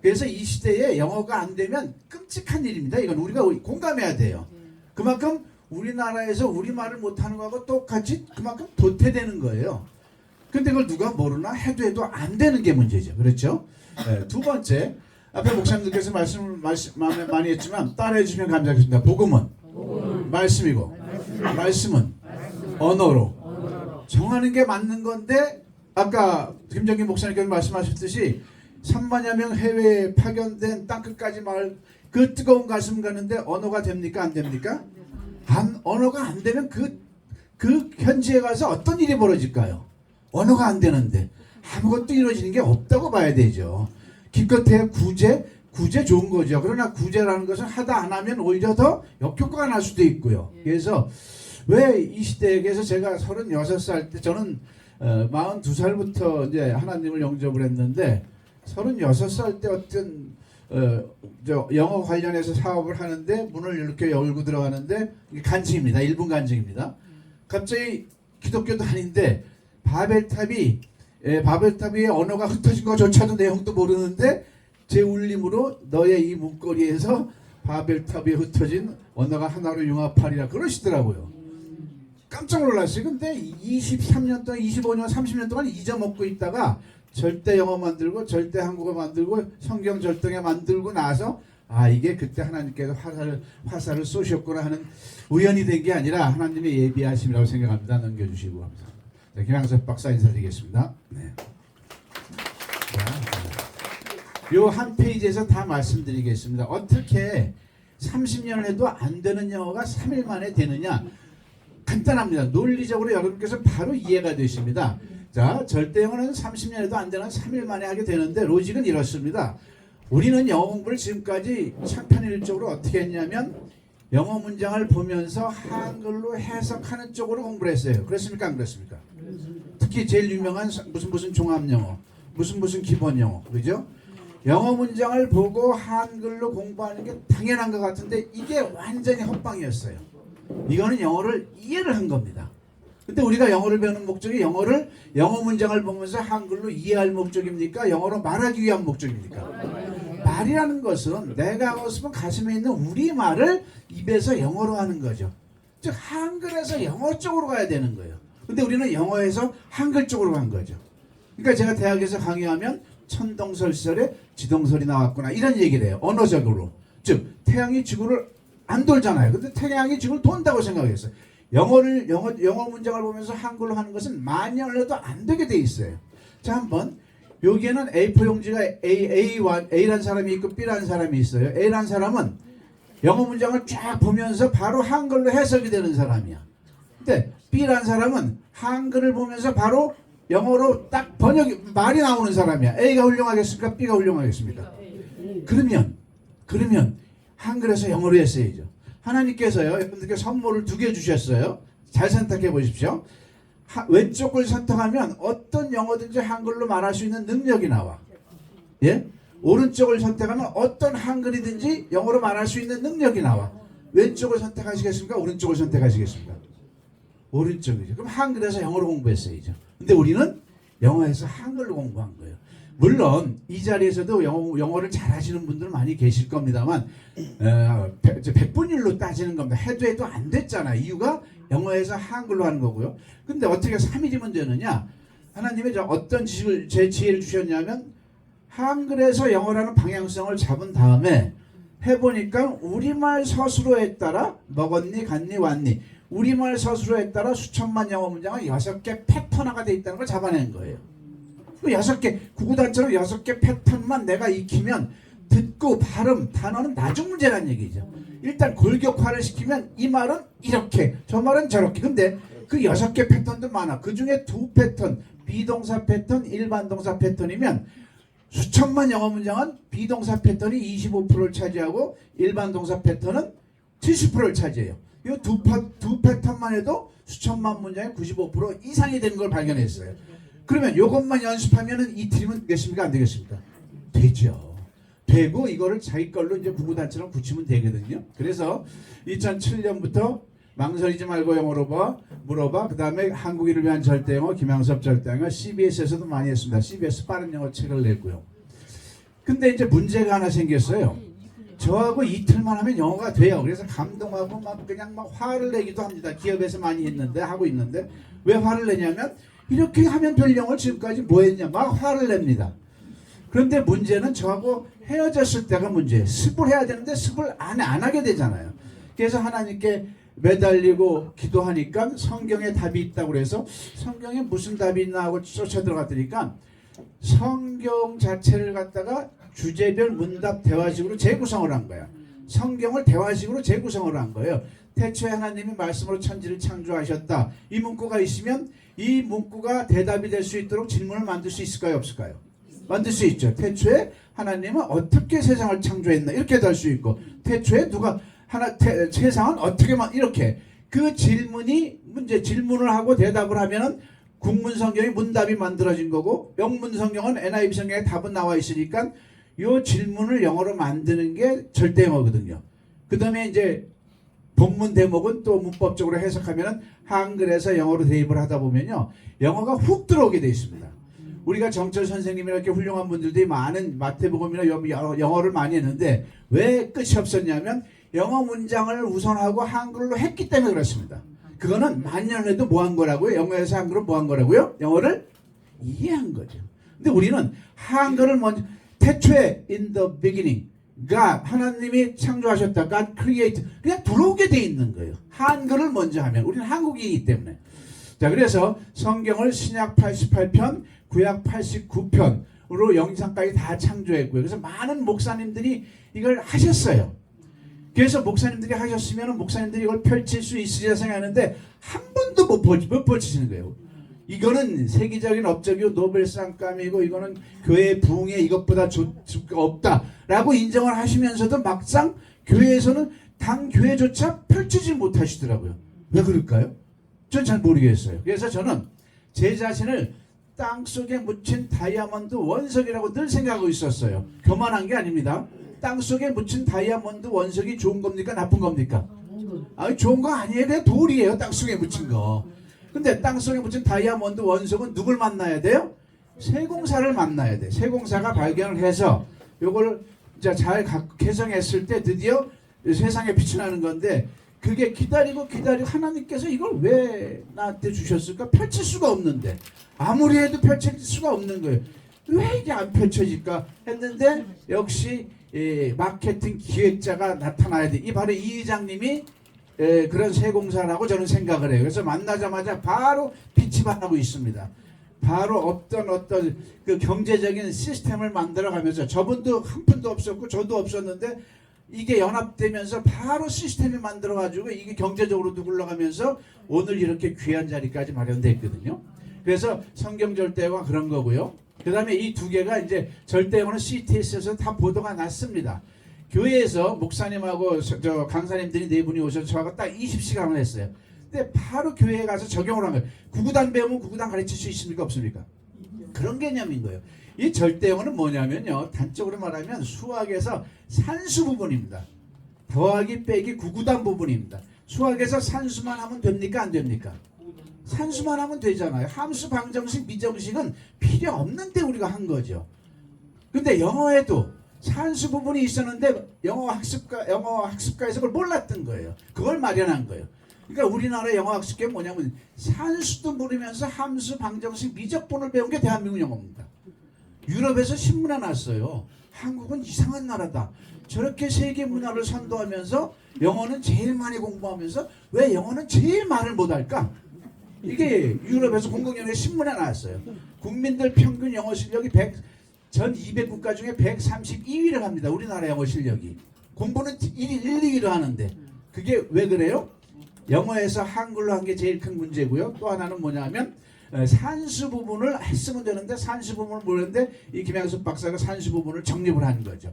그래서 이 시대에 영어가 안 되면 끔찍한 일입니다. 이건 우리가 공감해야 돼요. 그만큼 우리나라에서 우리말을 못하는 거하고 똑같이 그만큼 도태되는 거예요. 근데 그걸 누가 모르나 해도 안 되는 게 문제죠. 그렇죠? 네, 2번째, 앞에 목사님들께서 말씀을 많이 했지만 따라해 주시면 감사하겠습니다. 복음은 말씀이고 말씀은 언어로 정하는 게 맞는 건데, 아까 김정기 목사님께서 말씀하셨듯이 3만여 명 해외에 파견된 땅끝까지 마을 그 뜨거운 가슴 가는데 언어가 됩니까? 안 됩니까? 언어가 안 되면 그 그 현지에 가서 어떤 일이 벌어질까요? 언어가 안 되는데 아무것도 이루어지는 게 없다고 봐야 되죠. 기껏해야 구제 좋은 거죠. 그러나 구제라는 것은 하다 안 하면 오히려 더 역효과가 날 수도 있고요. 그래서 왜 이 시대에서 제가 36살 때 저는 42살부터 이제 하나님을 영접을 했는데 36살 때 어떤 영어 관련해서 사업을 하는데 문을 이렇게 열고 들어가는데 이게 간증입니다. 1분 간증입니다. 갑자기 기독교도 아닌데 바벨탑이 언어가 흩어진 것조차도 내용도 모르는데 제 울림으로 너의 이 문고리에서 바벨탑이 흩어진 언어가 하나로 융합하리라 그러시더라고요. 깜짝 놀랐어요. 근데 23년 동안 25년 30년 동안 잊어먹고 있다가 절대 영어 만들고 절대 한국어 만들고 성경 절대에 만들고 나서 이게 그때 하나님께서 화살을 쏘셨구나 하는 우연이 된 게 아니라 하나님의 예비하심이라고 생각합니다. 넘겨주시고 합니다. 네, 김양섭 박사 인사드리겠습니다. 네. 요 한 페이지에서 다 말씀드리겠습니다. 어떻게 30년을 해도 안 되는 영어가 3일 만에 되느냐? 간단합니다. 논리적으로 여러분께서 바로 이해가 되십니다. 자, 절대 영어는 30년 해도 안 되는 3일 만에 하게 되는데 로직은 이렇습니다. 우리는 영어 공부를 지금까지 창편일적으로 어떻게 했냐면 영어 문장을 보면서 한글로 해석하는 쪽으로 공부를 했어요. 그렇습니까? 안 그렇습니까? 특히 제일 유명한 무슨 종합영어, 무슨 기본영어, 그죠? 영어 문장을 보고 한글로 공부하는 게 당연한 것 같은데 이게 완전히 헛방이었어요. 이거는 영어를 이해를 한 겁니다. 근데 우리가 영어를 배우는 목적이 영어 문장을 보면서 한글로 이해할 목적입니까? 영어로 말하기 위한 목적입니까? 말이라는 것은 내가 하고 싶은 가슴에 있는 우리말을 입에서 영어로 하는 거죠. 즉 한글에서 영어 쪽으로 가야 되는 거예요. 근데 우리는 영어에서 한글 쪽으로 간 거죠. 그러니까 제가 대학에서 강의하면 천동설설에 지동설이 나왔구나 이런 얘기를 해요. 언어적으로. 즉 태양이 지구를 안 돌잖아요. 근데 태양이 지구를 돈다고 생각했어요. 영어 문장을 보면서 한글로 하는 것은 만년을 해도 안 되게 돼 있어요. 자, 한번 여기에는 A4 용지가 A라는 사람이 있고 B라는 사람이 있어요. A라는 사람은 영어 문장을 쫙 보면서 바로 한글로 해석이 되는 사람이야. 근데 B라는 사람은 한글을 보면서 바로 영어로 딱 말이 나오는 사람이야. A가 훌륭하겠습니까? B가 훌륭하겠습니까? 그러면 한글에서 영어로 했어야죠. 하나님께서요, 여러분들께 선물을 2개 주셨어요. 잘 선택해 보십시오. 왼쪽을 선택하면 어떤 영어든지 한글로 말할 수 있는 능력이 나와. 예? 오른쪽을 선택하면 어떤 한글이든지 영어로 말할 수 있는 능력이 나와. 왼쪽을 선택하시겠습니까? 오른쪽을 선택하시겠습니까? 오른쪽이죠. 그럼 한글에서 영어로 공부했어야죠. 근데 우리는 영어에서 한글로 공부한 거예요. 물론 이 자리에서도 영어를 잘하시는 분들 많이 계실 겁니다만 100분율로 따지는 겁니다. 해도 안 됐잖아요. 이유가 영어에서 한글로 하는 거고요. 근데 어떻게 3일이면 되느냐? 하나님이 어떤 지혜를 주셨냐면 한글에서 영어라는 방향성을 잡은 다음에 해보니까 우리말 서술어에 따라 먹었니, 갔니, 왔니 우리말 서술어에 따라 수천만 영어 문장은 6개 패턴화가 되어 있다는 걸 잡아낸 거예요. 6개 구구단처럼 6개 패턴만 내가 익히면 듣고 발음 단어는 나중 문제란 얘기죠. 일단 골격화를 시키면 이 말은 이렇게 저 말은 저렇게. 근데 그 6개 패턴도 많아. 그 중에 2 패턴 비동사 패턴 일반 동사 패턴이면 수천만 영어 문장은 비동사 패턴이 25%를 차지하고 일반 동사 패턴은 70%를 차지해요. 이 두 패턴만 해도 수천만 문장의 95% 이상이 되는 걸 발견했어요. 그러면 이것만 연습하면은 이틀이면 되겠습니까? 안 되겠습니까? 되죠. 되고 이거를 자기 걸로 이제 구구단처럼 붙이면 되거든요. 그래서 2007년부터 망설이지 말고 영어로 물어봐. 그 다음에 한국인을 위한 절대영어, 김양섭 절대영어, CBS에서도 많이 했습니다. CBS 빠른 영어 책을 냈고요. 근데 이제 문제가 하나 생겼어요. 저하고 이틀만 하면 영어가 돼요. 그래서 감동하고 그냥 화를 내기도 합니다. 기업에서 많이 하고 있는데 왜 화를 내냐면 이렇게 하면 될 영어를 지금까지 뭐 했냐 막 화를 냅니다. 그런데 문제는 저하고 헤어졌을 때가 문제예요. 습을 해야 되는데 습을 안 하게 되잖아요. 그래서 하나님께 매달리고 기도하니까 성경에 답이 있다고 그래서 성경에 무슨 답이 있나 하고 쫓아 들어갔더니까 성경 자체를 갖다가 주제별 문답 대화식으로 재구성을 한 거야. 성경을 대화식으로 재구성을 한 거예요. 태초에 하나님이 말씀으로 천지를 창조하셨다. 이 문구가 있으면 이 문구가 대답이 될 수 있도록 질문을 만들 수 있을까요? 없을까요? 만들 수 있죠. 태초에 하나님은 어떻게 세상을 창조했나 이렇게도 할 수 있고, 태초에 누가 세상은 어떻게 이렇게 그 질문이 질문을 하고 대답을 하면은 국문 성경의 문답이 만들어진 거고, 영문 성경은 NIV 성경에 답은 나와 있으니까 이 질문을 영어로 만드는 게 절대 영어거든요. 그 다음에 이제 본문 대목은 또 문법적으로 해석하면 한글에서 영어로 대입을 하다 보면요, 영어가 훅 들어오게 돼 있습니다. 우리가 정철 선생님이나 이렇게 훌륭한 분들이 많은 마태복음이나 영어를 많이 했는데 왜 끝이 없었냐면 영어 문장을 우선하고 한글로 했기 때문에 그렇습니다. 그거는 만년을 해도 뭐 한 거라고요? 영어에서 한글은 뭐 한 거라고요? 영어를 이해한 거죠. 근데 우리는 한글을 먼저, 태초에 in the beginning God, 하나님이 창조하셨다. God create. 그냥 들어오게 돼 있는 거예요. 한글을 먼저 하면. 우리는 한국이기 때문에. 자, 그래서 성경을 신약 88편, 구약 89편으로 영상까지 다 창조했고요. 그래서 많은 목사님들이 이걸 하셨어요. 그래서 목사님들이 하셨으면 목사님들이 이걸 펼칠 수 있으리라 생각하는데 한 번도 못 펼치시는 거예요. 이거는 세계적인 업적이고 노벨상감이고 이거는 교회 부흥에 이것보다 없다라고 인정을 하시면서도 막상 교회에서는 당 교회조차 펼치지 못하시더라고요. 왜 그럴까요? 전 잘 모르겠어요. 그래서 저는 제 자신을 땅속에 묻힌 다이아몬드 원석이라고 늘 생각하고 있었어요. 교만한 게 아닙니다. 땅속에 묻힌 다이아몬드 원석이 좋은 겁니까? 나쁜 겁니까? 아니, 좋은 거 아니에요. 그냥 돌이에요. 땅속에 묻힌 거. 근데 땅속에 묻힌 다이아몬드 원석은 누굴 만나야 돼요? 세공사를 만나야 돼. 세공사가 발견을 해서 요걸 이제 잘 개성했을 때 드디어 세상에 빛이 나는 건데, 그게 기다리고 하나님께서 이걸 왜 나한테 주셨을까? 펼칠 수가 없는데, 아무리 해도 펼칠 수가 없는 거예요. 왜 이게 안 펼쳐질까 했는데 역시 마케팅 기획자가 나타나야 돼. 이 바로 이 회장님이 그런 세공사라고 저는 생각을 해요. 그래서 만나자마자 바로 빛이 발하고 있습니다. 바로 어떤 그 경제적인 시스템을 만들어가면서, 저분도 한 푼도 없었고 저도 없었는데 이게 연합되면서 바로 시스템이 만들어가지고 이게 경제적으로도 굴러가면서 오늘 이렇게 귀한 자리까지 마련됐거든요. 그래서 성경 절대어가 그런 거고요. 그 다음에 이 두 개가 이제 절대어는 CTS에서 다 보도가 났습니다. 교회에서 목사님하고 저 강사님들이 네 분이 오셔서 저하고 딱 20시간을 했어요. 근데 바로 교회에 가서 적용을 한 거예요. 구구단 배우면 구구단 가르칠 수 있습니까? 없습니까? 그런 개념인 거예요. 이 절대어는 뭐냐면요, 단적으로 말하면 수학에서 산수 부분입니다. 더하기 빼기 구구단 부분입니다. 수학에서 산수만 하면 됩니까? 안 됩니까? 산수만 하면 되잖아요. 함수, 방정식, 미정식은 필요 없는데 우리가 한 거죠. 근데 영어에도 산수 부분이 있었는데 영어 학습가에서 그걸 몰랐던 거예요. 그걸 마련한 거예요. 그러니까 우리나라 영어 학습계 뭐냐면 산수도 모르면서 함수, 방정식, 미적분을 배운 게 대한민국 영어입니다. 유럽에서 신문에 났어요. 한국은 이상한 나라다. 저렇게 세계 문화를 선도하면서 영어는 제일 많이 공부하면서 왜 영어는 제일 말을 못할까? 이게 유럽에서 공공연히 신문에 나왔어요. 국민들 평균 영어 실력이 전 200국가 중에 132위를 합니다. 우리나라 영어 실력이. 공부는 1, 2위를 하는데 그게 왜 그래요? 영어에서 한글로 한 게 제일 큰 문제고요. 또 하나는 뭐냐면 산수 부분을 했으면 되는데 산수 부분을 모르는데 이 김양숙 박사가 산수 부분을 정립을 하는 거죠.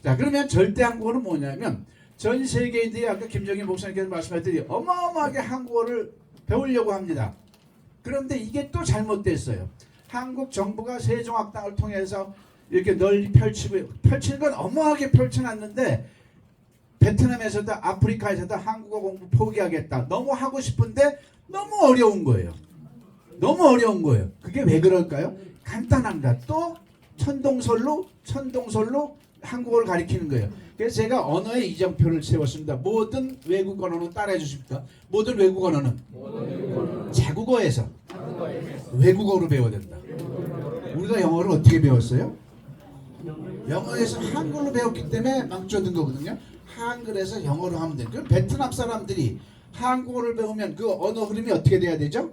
자, 그러면 절대 한국어는 뭐냐면 전 세계인들이 아까 김정인 목사님께서 말씀하셨더니 어마어마하게 한국어를 배우려고 합니다. 그런데 이게 또 잘못됐어요. 한국 정부가 세종학당을 통해서 이렇게 널리 펼치는 건 어마하게 펼쳐놨는데 베트남에서도 아프리카에서도 한국어 공부 포기하겠다. 너무 하고 싶은데 너무 어려운 거예요. 너무 어려운 거예요. 그게 왜 그럴까요? 간단합니다. 또 천동설로 한국어를 가리키는 거예요. 그래서 제가 언어의 이정표를 세웠습니다. 모든 외국 언어는 따라해 주십니까? 모든 외국 언어는 자국어에서 외국어로 배워야 된다. 우리가 영어를 어떻게 배웠어요? 영어에서 한글로 배웠기 때문에 망쳐든 거거든요. 한글에서 영어로 하면 돼요. 그럼 베트남 사람들이 한국어를 배우면 그 언어 흐름이 어떻게 돼야 되죠?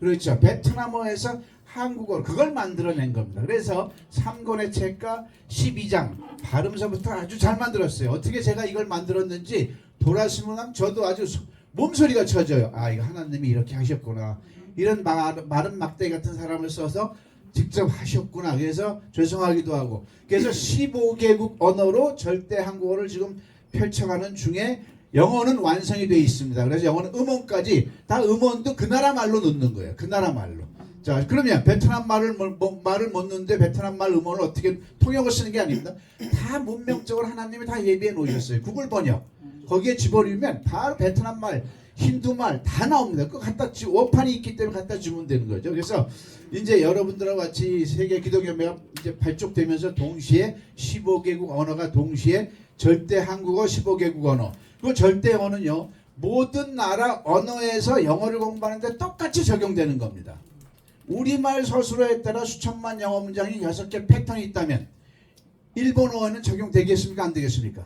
그렇죠. 베트남어에서 한국어 그걸 만들어낸 겁니다. 그래서 3권의 책과 12장 발음서부터 아주 잘 만들었어요. 어떻게 제가 이걸 만들었는지 돌아서면 저도 아주 몸소리가 쳐져요. 아, 이거 하나님이 이렇게 하셨구나. 이런 마른 막대기 같은 사람을 써서 직접 하셨구나. 그래서 죄송하기도 하고. 그래서 15개국 언어로 절대 한국어를 지금 펼쳐가는 중에 영어는 완성이 되어 있습니다. 그래서 영어는 음원까지 다 음원도 그 나라 말로 넣는 거예요. 그 나라 말로. 자, 그러면 베트남 말을 말을 못 넣는데 베트남 말 음원을 어떻게 통역을 쓰는 게 아닙니다. 다 문명적으로 하나님이 다 예비해 놓으셨어요. 구글 번역. 거기에 집어넣으면 바로 베트남 말, 힌두 말 다 나옵니다. 그거 갖다 원판이 있기 때문에 갖다 주면 되는 거죠. 그래서 이제 여러분들과 같이 세계 기독교회가 이제 발족되면서 동시에 15개국 언어가 동시에 절대 한국어 15개국 언어. 그 절대 언어는요. 모든 나라 언어에서 영어를 공부하는데 똑같이 적용되는 겁니다. 우리말 서술어에 따라 수천만 영어 문장이 6개 패턴이 있다면 일본어에는 적용되겠습니까? 안 되겠습니까?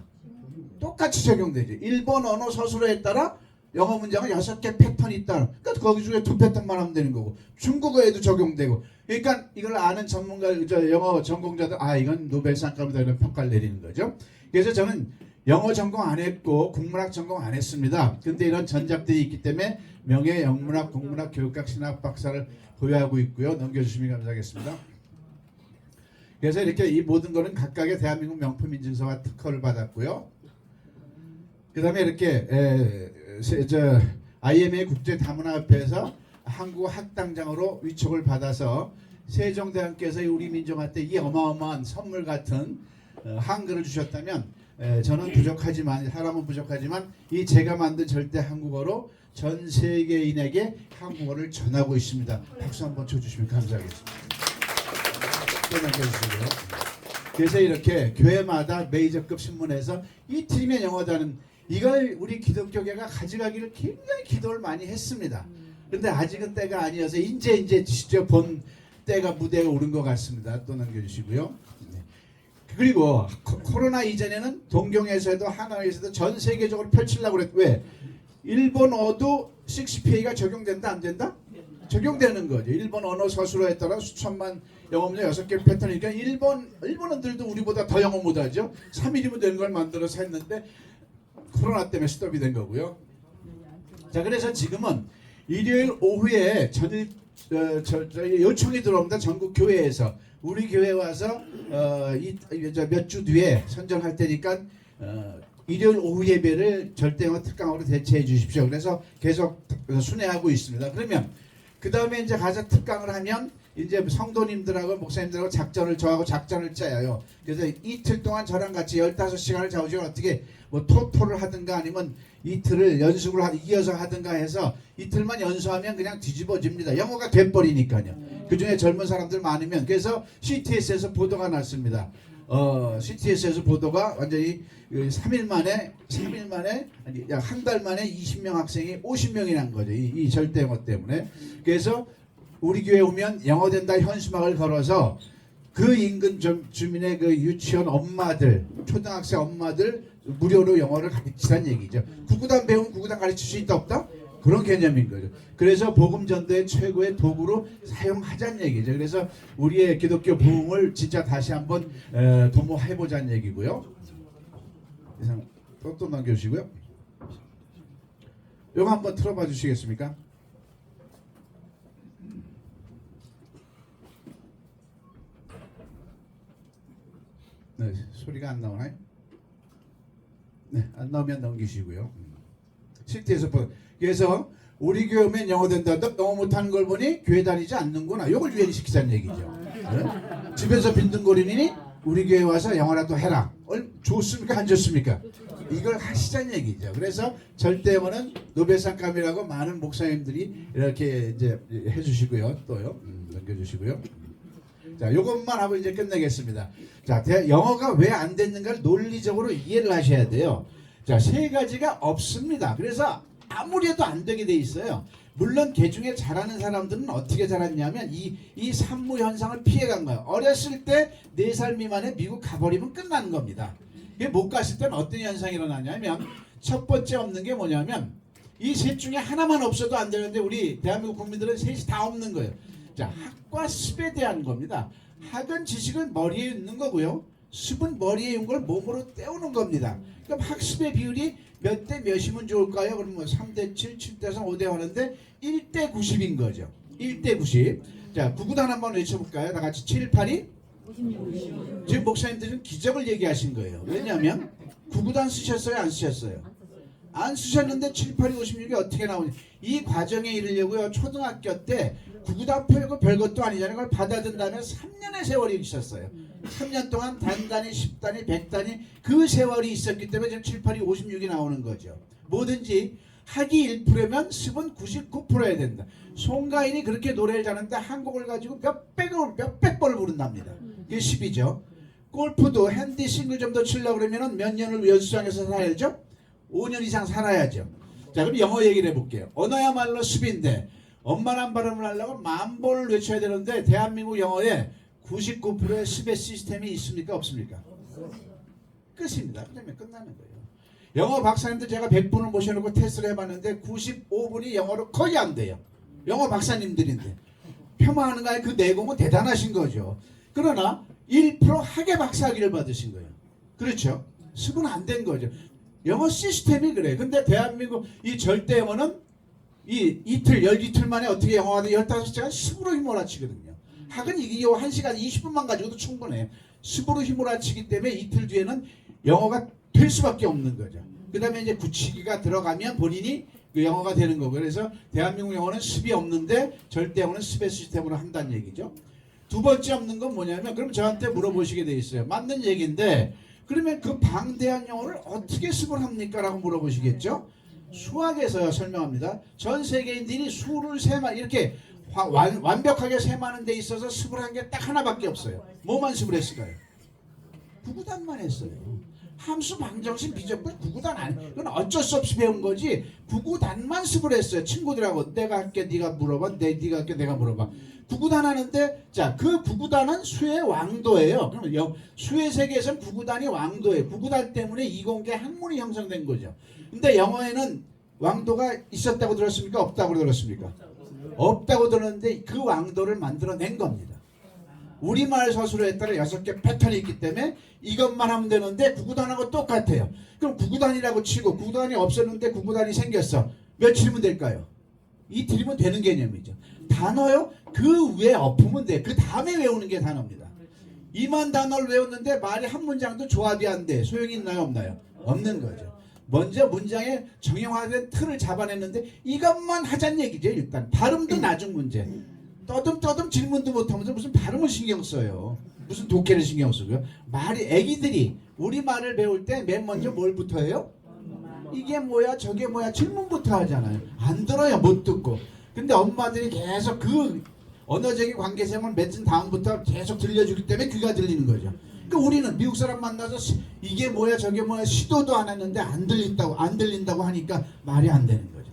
똑같이 적용되죠. 일본 언어 서술어에 따라 영어 문장은 6개 패턴이 있다. 그러니까 거기 중에 2패턴만 하면 되는 거고 중국어에도 적용되고 그러니까 이걸 아는 전문가, 영어 전공자들 이건 노벨상감이다 이런 평가를 내리는 거죠. 그래서 저는 영어 전공 안 했고 국문학 전공 안 했습니다. 근데 이런 전작들이 있기 때문에 명예 영문학, 국문학, 교육학, 신학 박사를 보유하고 있고요. 넘겨주시면 감사하겠습니다. 그래서 이렇게 이 모든 거는 각각의 대한민국 명품 인증서와 특허를 받았고요. 그 다음에 이렇게 IMA 국제다문화협회에서 한국어 학당장으로 위촉을 받아서 세종대왕께서 우리 민족한테 이 어마어마한 선물 같은 한글을 주셨다면 저는 부족하지만 사람은 부족하지만 이 제가 만든 절대 한국어로 전 세계인에게 한국어를 전하고 있습니다. 박수 한번 쳐주시면 감사하겠습니다. 또 남겨주시고요. 그래서 이렇게 교회마다 메이저급 신문에서 이 팀의 영어다는 이걸 우리 기독교계가 가져가기를 굉장히 기도를 많이 했습니다. 그런데 아직은 때가 아니어서 이제 직접 본 때가 무대가 오른 것 같습니다. 또 남겨주시고요. 그리고 코로나 이전에는 동경에서도 하나에서도 전 세계적으로 펼치려고 그랬고 왜? 일본어도 6PA가 적용된다 안 된다? 적용되는 거죠. 일본 언어 서술어에 따라 수천만 영어 문장 6개 패턴이니까 일본어들도 우리보다 더 영어 못하죠. 3일이면 되는 걸 만들어서 했는데 코로나 때문에 스톱이 된 거고요. 자, 그래서 지금은 일요일 오후에 요청이 들어옵니다. 전국 교회에서 우리 교회 와서 몇 주 뒤에 선정할 테니까 일요일 오후 예배를 절대영어 특강으로 대체해 주십시오. 그래서 계속 순회하고 있습니다. 그러면 그 다음에 이제 가서 특강을 하면 이제 성도님들하고 목사님들하고 저하고 작전을 짜요. 그래서 이틀 동안 저랑 같이 15시간을 좌우지간 어떻게 뭐 토토를 하든가 아니면 이틀을 연습을 이어서 하든가 해서 이틀만 연수하면 그냥 뒤집어집니다. 영어가 돼버리니까요. 그중에 젊은 사람들 많으면 그래서 CTS에서 보도가 났습니다. CTS에서 보도가 완전히 3일 만에 아니 약 한 달 만에 20명 학생이 50명이 난 거죠. 이 절대영어 때문에. 그래서 우리 교회 오면 영어 된다 현수막을 걸어서 그 인근 주민의 그 유치원 엄마들, 초등학생 엄마들 무료로 영어를 가르치라는 얘기죠. 구구단 배우면 구구단 가르칠 수 있다 없다? 그런 개념인 거죠. 그래서 복음 전도의 최고의 도구로 사용하자는 얘기죠. 그래서 우리의 기독교 부흥을 진짜 다시 한번 도모해보자는 얘기고요. 이상 또 남겨주시고요. 이거 한번 틀어봐 주시겠습니까? 네, 소리가 안 나오나요? 네, 안 나오면 넘기시고요. 실제에서 그래서 우리 교회 오면 영어 된다. 너 영어 못하는 걸 보니 교회 다니지 않는구나. 이걸 유행시키자는 얘기죠. 네? 집에서 빈둥거리니 우리 교회 와서 영어라도 해라. 좋습니까? 안 좋습니까? 이걸 하시자는 얘기죠. 그래서 절대 영어는 노벨상감이라고 많은 목사님들이 이렇게 이제 해주시고요. 또요. 넘겨주시고요. 자, 요것만 하고 이제 끝내겠습니다. 자, 영어가 왜 안 됐는가를 논리적으로 이해를 하셔야 돼요. 자, 3가지가 없습니다. 그래서 아무리 해도 안 되게 돼 있어요. 물론 개 중에 잘하는 사람들은 어떻게 잘했냐면 이 산무 현상을 피해간 거예요. 어렸을 때 4살 미만에 미국 가버리면 끝나는 겁니다. 이게 못 갔을 때는 어떤 현상이 일어나냐면 첫 번째 없는 게 뭐냐면 이 셋 중에 하나만 없어도 안 되는데 우리 대한민국 국민들은 셋이 다 없는 거예요. 자, 학과 습에 대한 겁니다. 학은 지식은 머리에 있는 거고요. 습은 머리에 있는 걸 몸으로 때우는 겁니다. 그럼 학습의 비율이 몇 대 몇이면 좋을까요? 그러면 뭐 3대 7, 7대 3, 5대 하는데 1대 90인 거죠. 1대 90. 자, 구구단 한번 외쳐볼까요? 다 같이 7, 8이? 56. 지금 목사님들은 기적을 얘기하신 거예요. 왜냐하면 구구단 쓰셨어요? 안 쓰셨어요? 안 쓰셨는데 7, 8이 56이 어떻게 나오냐. 이 과정에 이르려고요. 초등학교 때 구구단 풀고 별것도 아니잖아요. 그걸 받아든 다음에 3년의 세월이 있었어요. 3년 동안 단단히 10단위 100단위 그 세월이 있었기 때문에 지금 7, 8이 56이 나오는 거죠. 뭐든지 학이 1%면 습은 99%여야 된다. 송가인이 그렇게 노래를 잘하는데 한 곡을 가지고 몇백 번을 부른답니다. 그게 10이죠. 골프도 핸디 싱글 좀 더 치려고 그러면 몇 년을 연습장에서 살아야죠? 5년 이상 살아야죠. 자, 그럼 영어 얘기를 해볼게요. 언어야말로 습인데 엄마란 발음을 하려고 10,000번을 외쳐야 되는데 대한민국 영어에 99%의 습의 시스템이 있습니까? 없습니까? 끝입니다. 그다음에 끝나는 거예요. 영어 박사님들 제가 100분을 모셔놓고 테스트를 해봤는데 95분이 영어로 거의 안 돼요. 영어 박사님들인데 폄하하는 거에 그 내공은 대단하신 거죠. 그러나 1% 학예 박사학위를 받으신 거예요. 그렇죠? 습은 안 된 거죠. 영어 시스템이 그래. 근데 대한민국 이 절대 영어는 이 이틀, 열이틀 만에 어떻게 영어가 돼? 15시간 습으로 휘몰아치거든요. 학은 이게 1시간 20분만 가지고도 충분해. 습으로 휘몰아치기 때문에 이틀 뒤에는 영어가 될 수밖에 없는 거죠. 그 다음에 이제 굳히기가 들어가면 본인이 그 영어가 되는 거고. 그래서 대한민국 영어는 습이 없는데 절대 영어는 습의 시스템으로 한다는 얘기죠. 두 번째 없는 건 뭐냐면 그럼 저한테 물어보시게 돼 있어요. 맞는 얘기인데 그러면 그 방대한 영어를 어떻게 습을 합니까? 라고 물어보시겠죠. 수학에서 설명합니다. 전 세계인들이 수를 세만 이렇게 완벽하게 세마는 데 있어서 습을 한 게 딱 하나밖에 없어요. 뭐만 습을 했을까요? 구구단만 했어요. 함수 방정식 비정분 구구단 아니. 그건 어쩔 수 없이 배운 거지. 구구단만 습을 했어요. 친구들하고 내가 할게 네가 물어봐. 네가 할게 내가 물어봐. 구구단 하는데 자, 그 구구단은 수의 왕도예요. 그러면 수의 세계에서는 구구단이 왕도예요. 구구단 때문에 이공계 학문이 형성된 거죠. 근데 영어에는 왕도가 있었다고 들었습니까? 없다고 들었습니까? 없다고 들었는데 그 왕도를 만들어낸 겁니다. 우리말 서술에 따라 6개 패턴이 있기 때문에 이것만 하면 되는데 구구단하고 똑같아요. 그럼 구구단이라고 치고 구구단이 없었는데 구구단이 생겼어. 며칠이면 될까요? 이틀이면 되는 개념이죠. 단어요? 그 위에 엎으면 돼. 그 다음에 외우는 게 단어입니다. 이만 단어를 외웠는데 말이 한 문장도 조합이 안 돼. 소용이 있나요? 없나요? 없는 거죠. 먼저 문장에 정형화된 틀을 잡아냈는데 이것만 하자는 얘기죠. 일단 발음도 나중 문제. 떠듬 질문도 못하면서 무슨 발음을 신경 써요. 무슨 독해를 신경 쓰고요. 말이 애기들이 우리말을 배울 때 맨 먼저 뭘부터 해요? 이게 뭐야 저게 뭐야 질문부터 하잖아요. 안 들어요. 못 듣고. 근데 엄마들이 계속 그 언어적인 관계성을 맺은 다음부터 계속 들려주기 때문에 귀가 들리는 거죠. 그러니까 우리는 미국 사람 만나서 이게 뭐야 저게 뭐야 시도도 안 했는데 안 들린다고 하니까 말이 안 되는 거죠.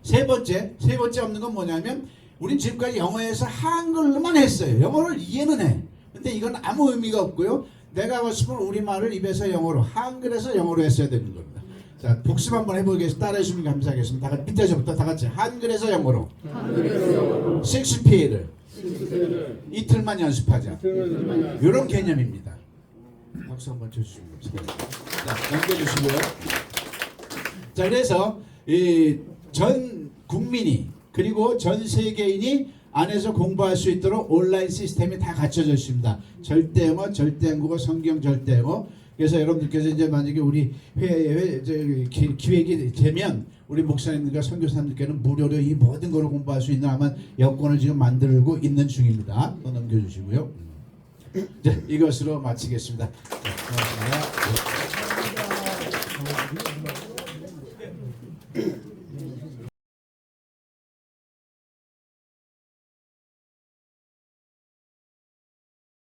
세 번째 없는 건 뭐냐면 우린 지금까지 영어에서 한글로만 했어요. 영어를 이해는 해. 근데 이건 아무 의미가 없고요. 내가 하고 싶은 우리말을 입에서 영어로 한글에서 영어로 했어야 되는 겁니다. 자, 복습 한번 해보겠습니다. 따라해 주시면 감사하겠습니다. 다 같이 밑에서부터 다 같이 한글에서 영어로. 셰익스피어를 이틀만 연습하자. 이런 개념입니다. 박수 한번 쳐주시면 감사합니다. 자, 넘겨주시고요. 자, 그래서 전 국민이 그리고 전 세계인이 안에서 공부할 수 있도록 온라인 시스템이 다 갖춰져 있습니다. 절대영어, 절대한국어, 성경 절대영어. 그래서 여러분들께서 이제 만약에 우리 기획이 되면 우리 목사님들과 선교사님들께는 무료로 이 모든 걸 공부할 수 있는 아마 여건을 지금 만들고 있는 중입니다. 또 넘겨주시고요. 네, 이것으로 마치겠습니다. 자, 고맙습니다.